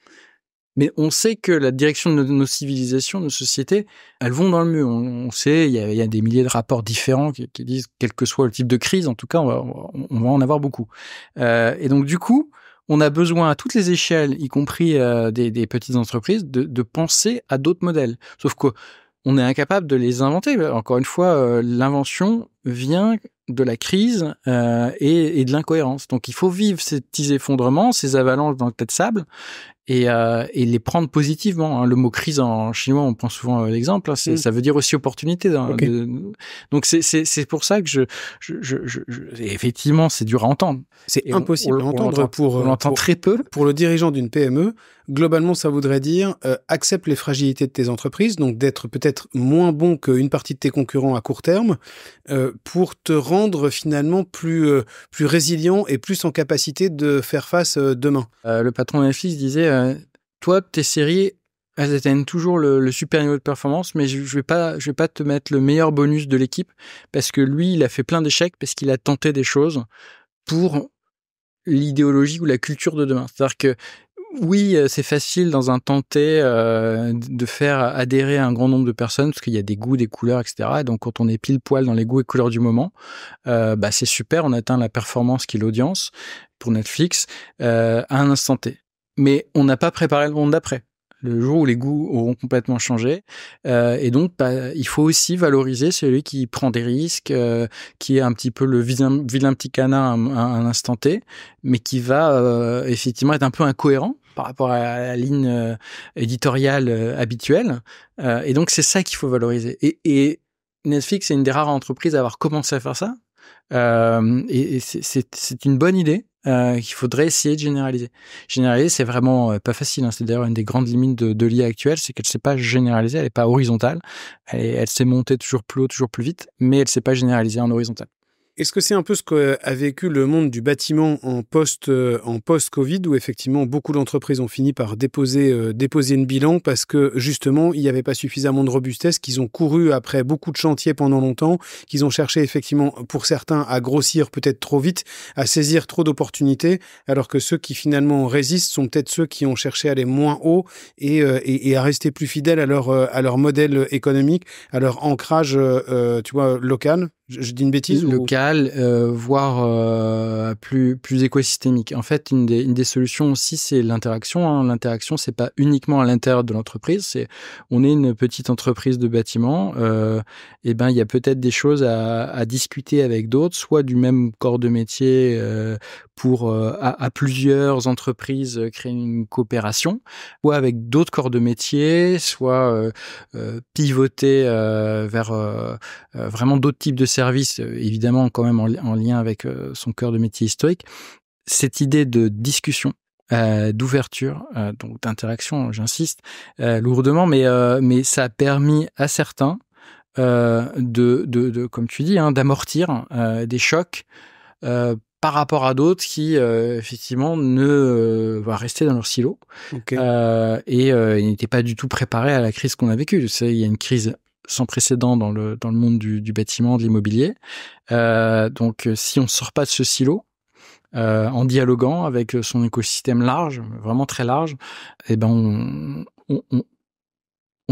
Mais on sait que la direction de nos civilisations, de nos sociétés, elles vont dans le mur. On sait, il y a des milliers de rapports différents qui disent, quel que soit le type de crise, en tout cas, on va en avoir beaucoup. Et donc, du coup, on a besoin à toutes les échelles, y compris des petites entreprises, de penser à d'autres modèles. Sauf qu'on est incapable de les inventer. Encore une fois, l'invention vient de la crise et de l'incohérence. Donc, il faut vivre ces petits effondrements, ces avalanches dans le tas de sable, et les prendre positivement. Le mot crise en chinois, on prend souvent l'exemple. Ça veut dire aussi opportunité. Okay. Donc c'est pour ça que effectivement, c'est dur à entendre. C'est impossible à entendre on l'entend très peu. Pour le dirigeant d'une PME, globalement, ça voudrait dire accepte les fragilités de tes entreprises, donc d'être peut-être moins bon qu'une partie de tes concurrents à court terme, pour te rendre finalement plus résilient et plus en capacité de faire face demain. Le patron de Netflix disait toi, tes séries, elles atteignent toujours le super niveau de performance, mais je vais pas te mettre le meilleur bonus de l'équipe parce que lui, il a fait plein d'échecs parce qu'il a tenté des choses pour l'idéologie ou la culture de demain. C'est-à-dire que oui, c'est facile dans un temps T de faire adhérer un grand nombre de personnes parce qu'il y a des goûts, des couleurs, etc. Et donc, quand on est pile poil dans les goûts et couleurs du moment, c'est super, on atteint la performance qui est l'audience pour Netflix à un instant T. Mais on n'a pas préparé le monde d'après. Le jour où les goûts auront complètement changé. Et donc, il faut aussi valoriser celui qui prend des risques, qui est un petit peu le vilain petit canard à un instant T, mais qui va effectivement être un peu incohérent par rapport à la ligne éditoriale habituelle. Et donc, c'est ça qu'il faut valoriser. Et Netflix est une des rares entreprises à avoir commencé à faire ça. Et c'est une bonne idée qu'il faudrait essayer de généraliser. Généraliser, c'est vraiment pas facile. C'est d'ailleurs une des grandes limites de l'IA actuelle, c'est qu'elle ne sait pas généraliser, elle n'est pas horizontale. Elle sait monter toujours plus haut, toujours plus vite, mais elle ne sait pas généraliser en horizontal. Est-ce que c'est un peu ce qu'a vécu le monde du bâtiment en post-Covid, où effectivement beaucoup d'entreprises ont fini par déposer une bilan parce que justement il n'y avait pas suffisamment de robustesse, qu'ils ont couru après beaucoup de chantiers pendant longtemps, qu'ils ont cherché effectivement pour certains à grossir peut-être trop vite, à saisir trop d'opportunités, alors que ceux qui finalement résistent sont peut-être ceux qui ont cherché à aller moins haut et à rester plus fidèles à leur modèle économique, à leur ancrage local. Je dis une bêtise local, voire plus écosystémique. En fait, une des solutions aussi, c'est l'interaction. L'interaction, c'est pas uniquement à l'intérieur de l'entreprise. On est une petite entreprise de bâtiment. Il y a peut-être des choses à discuter avec d'autres, soit du même corps de métier pour à plusieurs entreprises créer une coopération, soit avec d'autres corps de métier, soit pivoter vers vraiment d'autres types de services, évidemment quand même en lien avec son cœur de métier historique. Cette idée de discussion, d'ouverture, donc d'interaction, j'insiste lourdement, mais ça a permis à certains de comme tu dis, d'amortir des chocs par rapport à d'autres qui, effectivement, vont rester dans leur silo. Okay. Et ils n'étaient pas du tout préparés à la crise qu'on a vécue. Il y a une crise sans précédent dans le monde du bâtiment, de l'immobilier. Donc, si on ne sort pas de ce silo, en dialoguant avec son écosystème large, vraiment très large,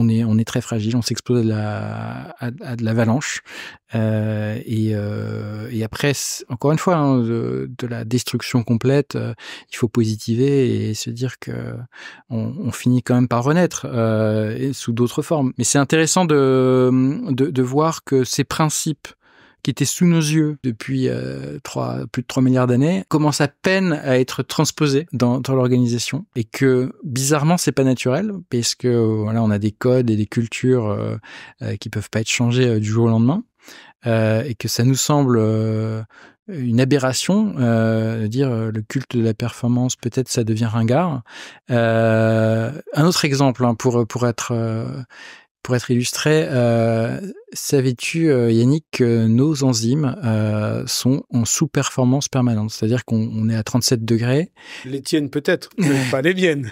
on est très fragile, on s'expose à de l'avalanche. Et après, encore une fois, de la destruction complète, il faut positiver et se dire que on finit quand même par renaître sous d'autres formes. Mais c'est intéressant de voir que ces principes qui étaient sous nos yeux depuis plus de 3 milliards d'années, commencent à peine à être transposés dans l'organisation, et que bizarrement c'est pas naturel, parce que on a des codes et des cultures qui peuvent pas être changés du jour au lendemain, et que ça nous semble une aberration de dire le culte de la performance, peut-être ça devient ringard. Un autre exemple pour être Pour être illustré, savais-tu, Yannick, que nos enzymes sont en sous-performance permanente? C'est-à-dire qu'on est à 37 degrés. Les tiennes peut-être, mais pas les miennes.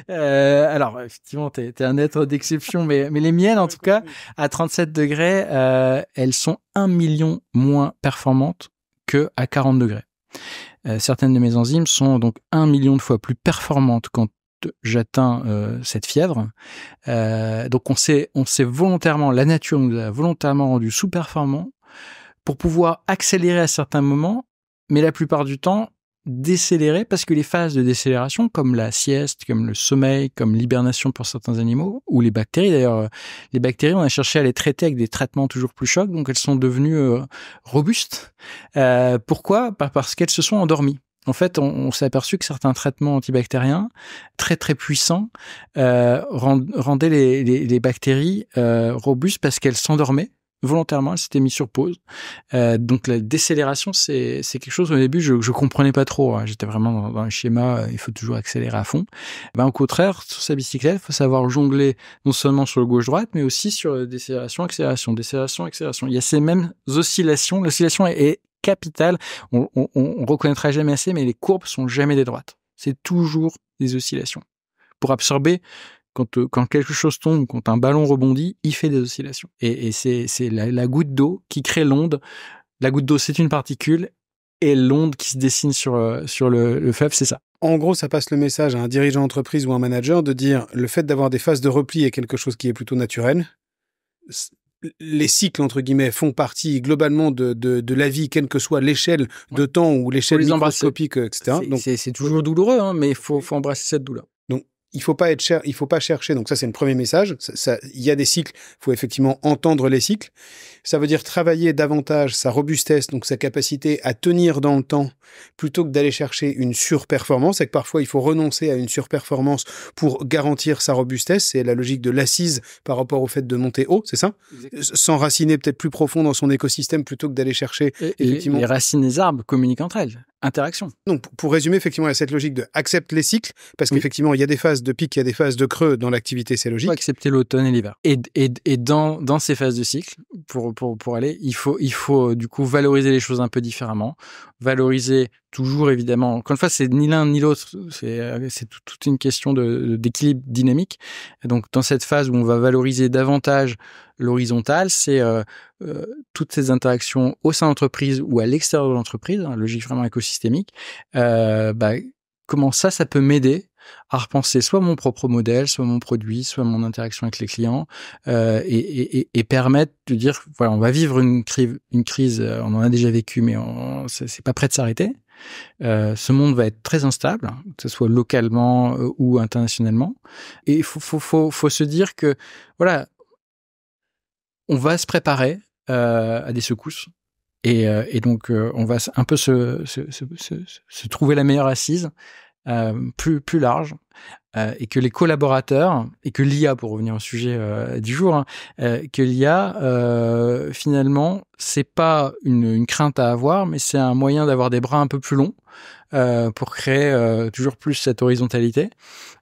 Alors, effectivement, t'es un être d'exception, mais les miennes, en tout cas, à 37 degrés, elles sont 1 million moins performantes qu'à 40 degrés. Certaines de mes enzymes sont donc 1 million de fois plus performantes quand j'atteins cette fièvre. Donc on s'est volontairement, la nature nous a volontairement rendu sous-performants pour pouvoir accélérer à certains moments, mais la plupart du temps décélérer, parce que les phases de décélération, comme la sieste, comme le sommeil, comme l'hibernation pour certains animaux, ou les bactéries d'ailleurs, les bactéries, on a cherché à les traiter avec des traitements toujours plus chocs, donc elles sont devenues robustes. Pourquoi ? Parce qu'elles se sont endormies. En fait, on s'est aperçu que certains traitements antibactériens très très puissants rendaient les bactéries robustes parce qu'elles s'endormaient volontairement, elles s'étaient mises sur pause. Donc la décélération, c'est quelque chose au début je comprenais pas trop. Hein. J'étais vraiment dans le schéma, il faut toujours accélérer à fond. Au contraire, sur sa bicyclette, il faut savoir jongler non seulement sur le gauche-droite, mais aussi sur décélération, accélération, décélération, accélération. Il y a ces mêmes oscillations. L'oscillation est capitale. On reconnaîtra jamais assez, mais les courbes sont jamais des droites. C'est toujours des oscillations. Pour absorber, quand quelque chose tombe, quand un ballon rebondit, il fait des oscillations. Et c'est la goutte d'eau qui crée l'onde. La goutte d'eau, c'est une particule, et l'onde qui se dessine sur le fleuve, c'est ça. En gros, ça passe le message à un dirigeant d'entreprise ou un manager de dire le fait d'avoir des phases de repli est quelque chose qui est plutôt naturel. Les cycles, entre guillemets, font partie globalement de la vie, quelle que soit l'échelle de temps ou l'échelle microscopique, etc. Donc, c'est toujours douloureux, hein, mais il faut embrasser cette douleur. Donc, il faut pas chercher. Donc ça, c'est le premier message. Il y a des cycles. Il faut effectivement entendre les cycles. Ça veut dire travailler davantage sa robustesse, donc sa capacité à tenir dans le temps, plutôt que d'aller chercher une surperformance. Et que parfois, il faut renoncer à une surperformance pour garantir sa robustesse. C'est la logique de l'assise par rapport au fait de monter haut, c'est ça? S'enraciner peut-être plus profond dans son écosystème plutôt que d'aller chercher effectivement. Les racines des arbres communiquent entre elles. Interaction. Donc, pour résumer, effectivement, il y a cette logique de accepte les cycles, parce qu'effectivement, il y a des phases de pic, il y a des phases de creux dans l'activité, c'est logique. Il faut accepter l'automne et l'hiver. Et dans ces phases de cycle, pour aller, il faut du coup valoriser les choses un peu différemment. Valoriser toujours, évidemment, encore une fois, c'est ni l'un ni l'autre, c'est toute une question d'équilibre dynamique. Et donc, dans cette phase où on va valoriser davantage l'horizontale, c'est toutes ces interactions au sein de l'entreprise ou à l'extérieur de l'entreprise, logique vraiment écosystémique. Comment ça peut m'aider à repenser soit mon propre modèle, soit mon produit, soit mon interaction avec les clients, et permettre de dire, voilà, on va vivre une crise, on en a déjà vécu, mais c'est pas prêt de s'arrêter. Ce monde va être très instable, que ce soit localement ou internationalement. Et il faut se dire que, voilà, on va se préparer à des secousses. Et donc, on va un peu se trouver la meilleure assise, plus large, et que les collaborateurs, et que l'IA, pour revenir au sujet du jour, que l'IA, finalement, c'est pas une crainte à avoir, mais c'est un moyen d'avoir des bras un peu plus longs, pour créer toujours plus cette horizontalité,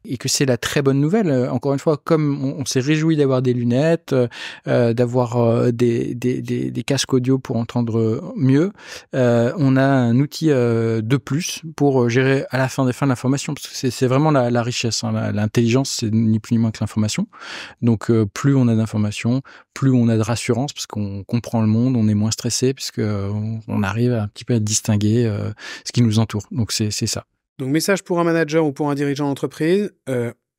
et que c'est la très bonne nouvelle. Encore une fois, comme on s'est réjoui d'avoir des lunettes, d'avoir des casques audio pour entendre mieux, on a un outil de plus pour gérer à la fin de l'information, parce que c'est vraiment la richesse. Hein. L'intelligence, c'est ni plus ni moins que l'information. Donc, plus on a d'informations, plus on a de rassurance, parce qu'on comprend le monde, on est moins stressé, puisque on arrive un petit peu à distinguer ce qui nous entoure. Donc, c'est ça. Donc, message pour un manager ou pour un dirigeant d'entreprise,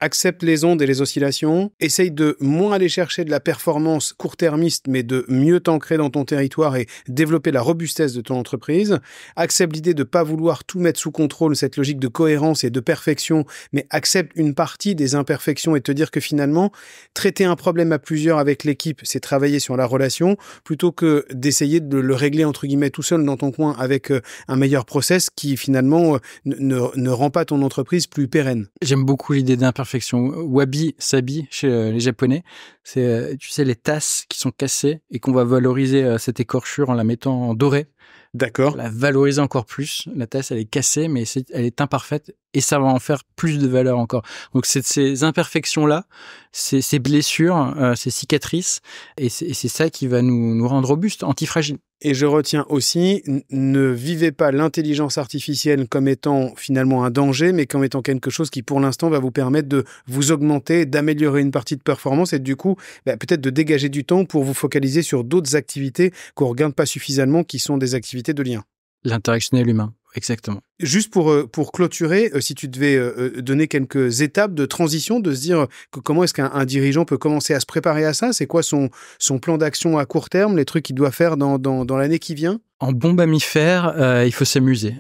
accepte les ondes et les oscillations, essaye de moins aller chercher de la performance court-termiste, mais de mieux t'ancrer dans ton territoire et développer la robustesse de ton entreprise. Accepte l'idée de pas vouloir tout mettre sous contrôle, cette logique de cohérence et de perfection, mais accepte une partie des imperfections et te dire que finalement, traiter un problème à plusieurs avec l'équipe, c'est travailler sur la relation, plutôt que d'essayer de le régler entre guillemets tout seul dans ton coin avec un meilleur process qui finalement ne rend pas ton entreprise plus pérenne. J'aime beaucoup l'idée d'imperfection. Wabi sabi chez les Japonais, c'est tu sais les tasses qui sont cassées et qu'on va valoriser cette écorchure en la mettant en doré D'accord. La valoriser encore plus. La tasse, elle est cassée, mais elle est imparfaite et ça va en faire plus de valeur encore. Donc, c'est ces imperfections-là, ces blessures, ces cicatrices, et c'est ça qui va nous rendre robustes, antifragiles. Et je retiens aussi, ne vivez pas l'intelligence artificielle comme étant finalement un danger, mais comme étant quelque chose qui, pour l'instant, va vous permettre de vous augmenter, d'améliorer une partie de performance et du coup, peut-être de dégager du temps pour vous focaliser sur d'autres activités qu'on ne regarde pas suffisamment, qui sont des activités de lien. L'interactionnel humain, exactement. Juste pour clôturer, si tu devais donner quelques étapes de transition, de se dire comment est-ce qu'un dirigeant peut commencer à se préparer à ça, c'est quoi son plan d'action à court terme, les trucs qu'il doit faire dans l'année qui vient? En bon mammifère, il faut s'amuser.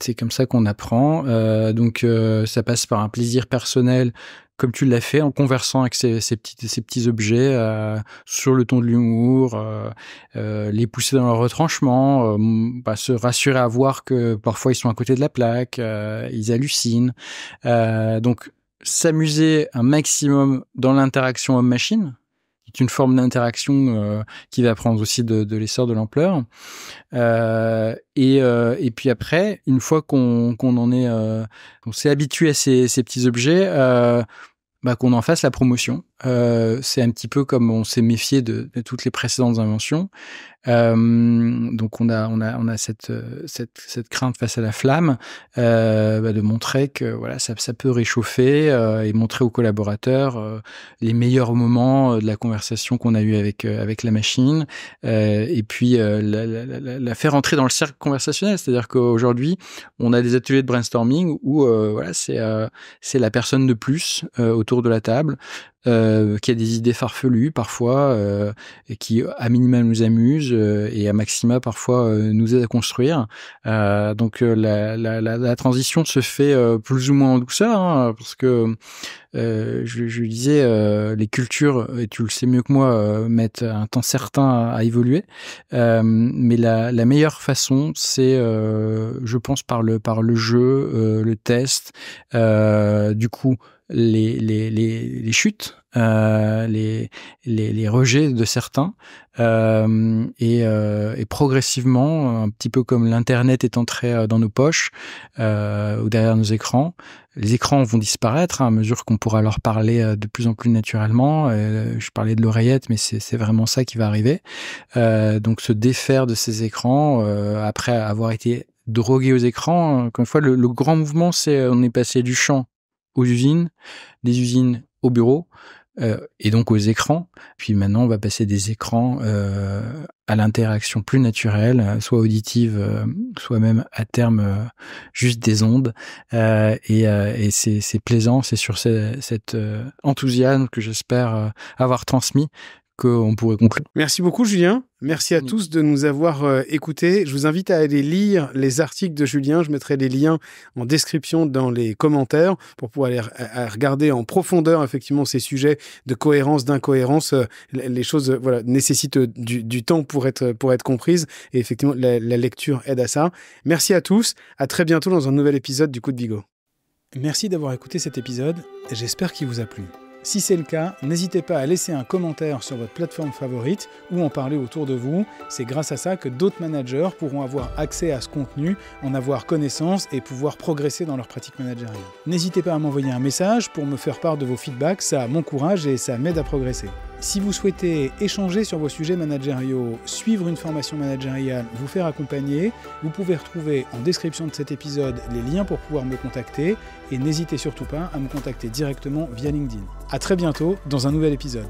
C'est comme ça qu'on apprend. Donc, ça passe par un plaisir personnel, comme tu l'as fait, en conversant avec ces petits objets sur le ton de l'humour, les pousser dans leur retranchement, se rassurer à voir que parfois ils sont à côté de la plaque, ils hallucinent. Donc, s'amuser un maximum dans l'interaction homme-machine, qui est une forme d'interaction qui va prendre aussi de l'essor de l'ampleur. Et puis après, une fois qu'on s'est habitué à ces petits objets, qu'on en fasse la promotion. C'est un petit peu comme on s'est méfié de toutes les précédentes inventions. Donc on a cette crainte face à la flamme, de montrer que voilà, ça peut réchauffer, et montrer aux collaborateurs les meilleurs moments de la conversation qu'on a eue avec la machine, et puis la faire entrer dans le cercle conversationnel. C'est-à-dire qu'aujourd'hui, on a des ateliers de brainstorming où c'est la personne de plus autour de la table, qui a des idées farfelues parfois, et qui à minima nous amuse, et à maxima parfois nous aide à construire. Donc la transition se fait plus ou moins en douceur, hein, parce que je disais, les cultures, et tu le sais mieux que moi, mettent un temps certain à évoluer. Mais la meilleure façon, c'est, je pense, par le jeu, le test, du coup, les chutes, les rejets de certains, et progressivement, un petit peu comme l'internet est entré dans nos poches, ou derrière nos écrans, les écrans vont disparaître à mesure qu'on pourra leur parler de plus en plus naturellement. Je parlais de l'oreillette, mais c'est vraiment ça qui va arriver. Donc se défaire de ces écrans après avoir été drogué aux écrans. Encore une fois, le grand mouvement, c'est on est passé du champ aux usines, des usines au bureau, et donc aux écrans. Puis maintenant, on va passer des écrans à l'interaction plus naturelle, soit auditive, soit même à terme juste des ondes. Et c'est plaisant, c'est sur cet enthousiasme que j'espère avoir transmis qu'on pourrait conclure. Merci beaucoup, Julien. Merci à tous de nous avoir écoutés. Je vous invite à aller lire les articles de Julien. Je mettrai les liens en description dans les commentaires pour pouvoir aller regarder en profondeur effectivement ces sujets de cohérence, d'incohérence. Les choses nécessitent du temps pour être comprises. Et effectivement, la lecture aide à ça. Merci à tous. À très bientôt dans un nouvel épisode du Coup de Bigot. Merci d'avoir écouté cet épisode. J'espère qu'il vous a plu. Si c'est le cas, n'hésitez pas à laisser un commentaire sur votre plateforme favorite ou en parler autour de vous. C'est grâce à ça que d'autres managers pourront avoir accès à ce contenu, en avoir connaissance et pouvoir progresser dans leur pratique managériale. N'hésitez pas à m'envoyer un message pour me faire part de vos feedbacks, ça m'encourage et ça m'aide à progresser. Si vous souhaitez échanger sur vos sujets managériaux, suivre une formation managériale, vous faire accompagner, vous pouvez retrouver en description de cet épisode les liens pour pouvoir me contacter et n'hésitez surtout pas à me contacter directement via LinkedIn. À très bientôt dans un nouvel épisode.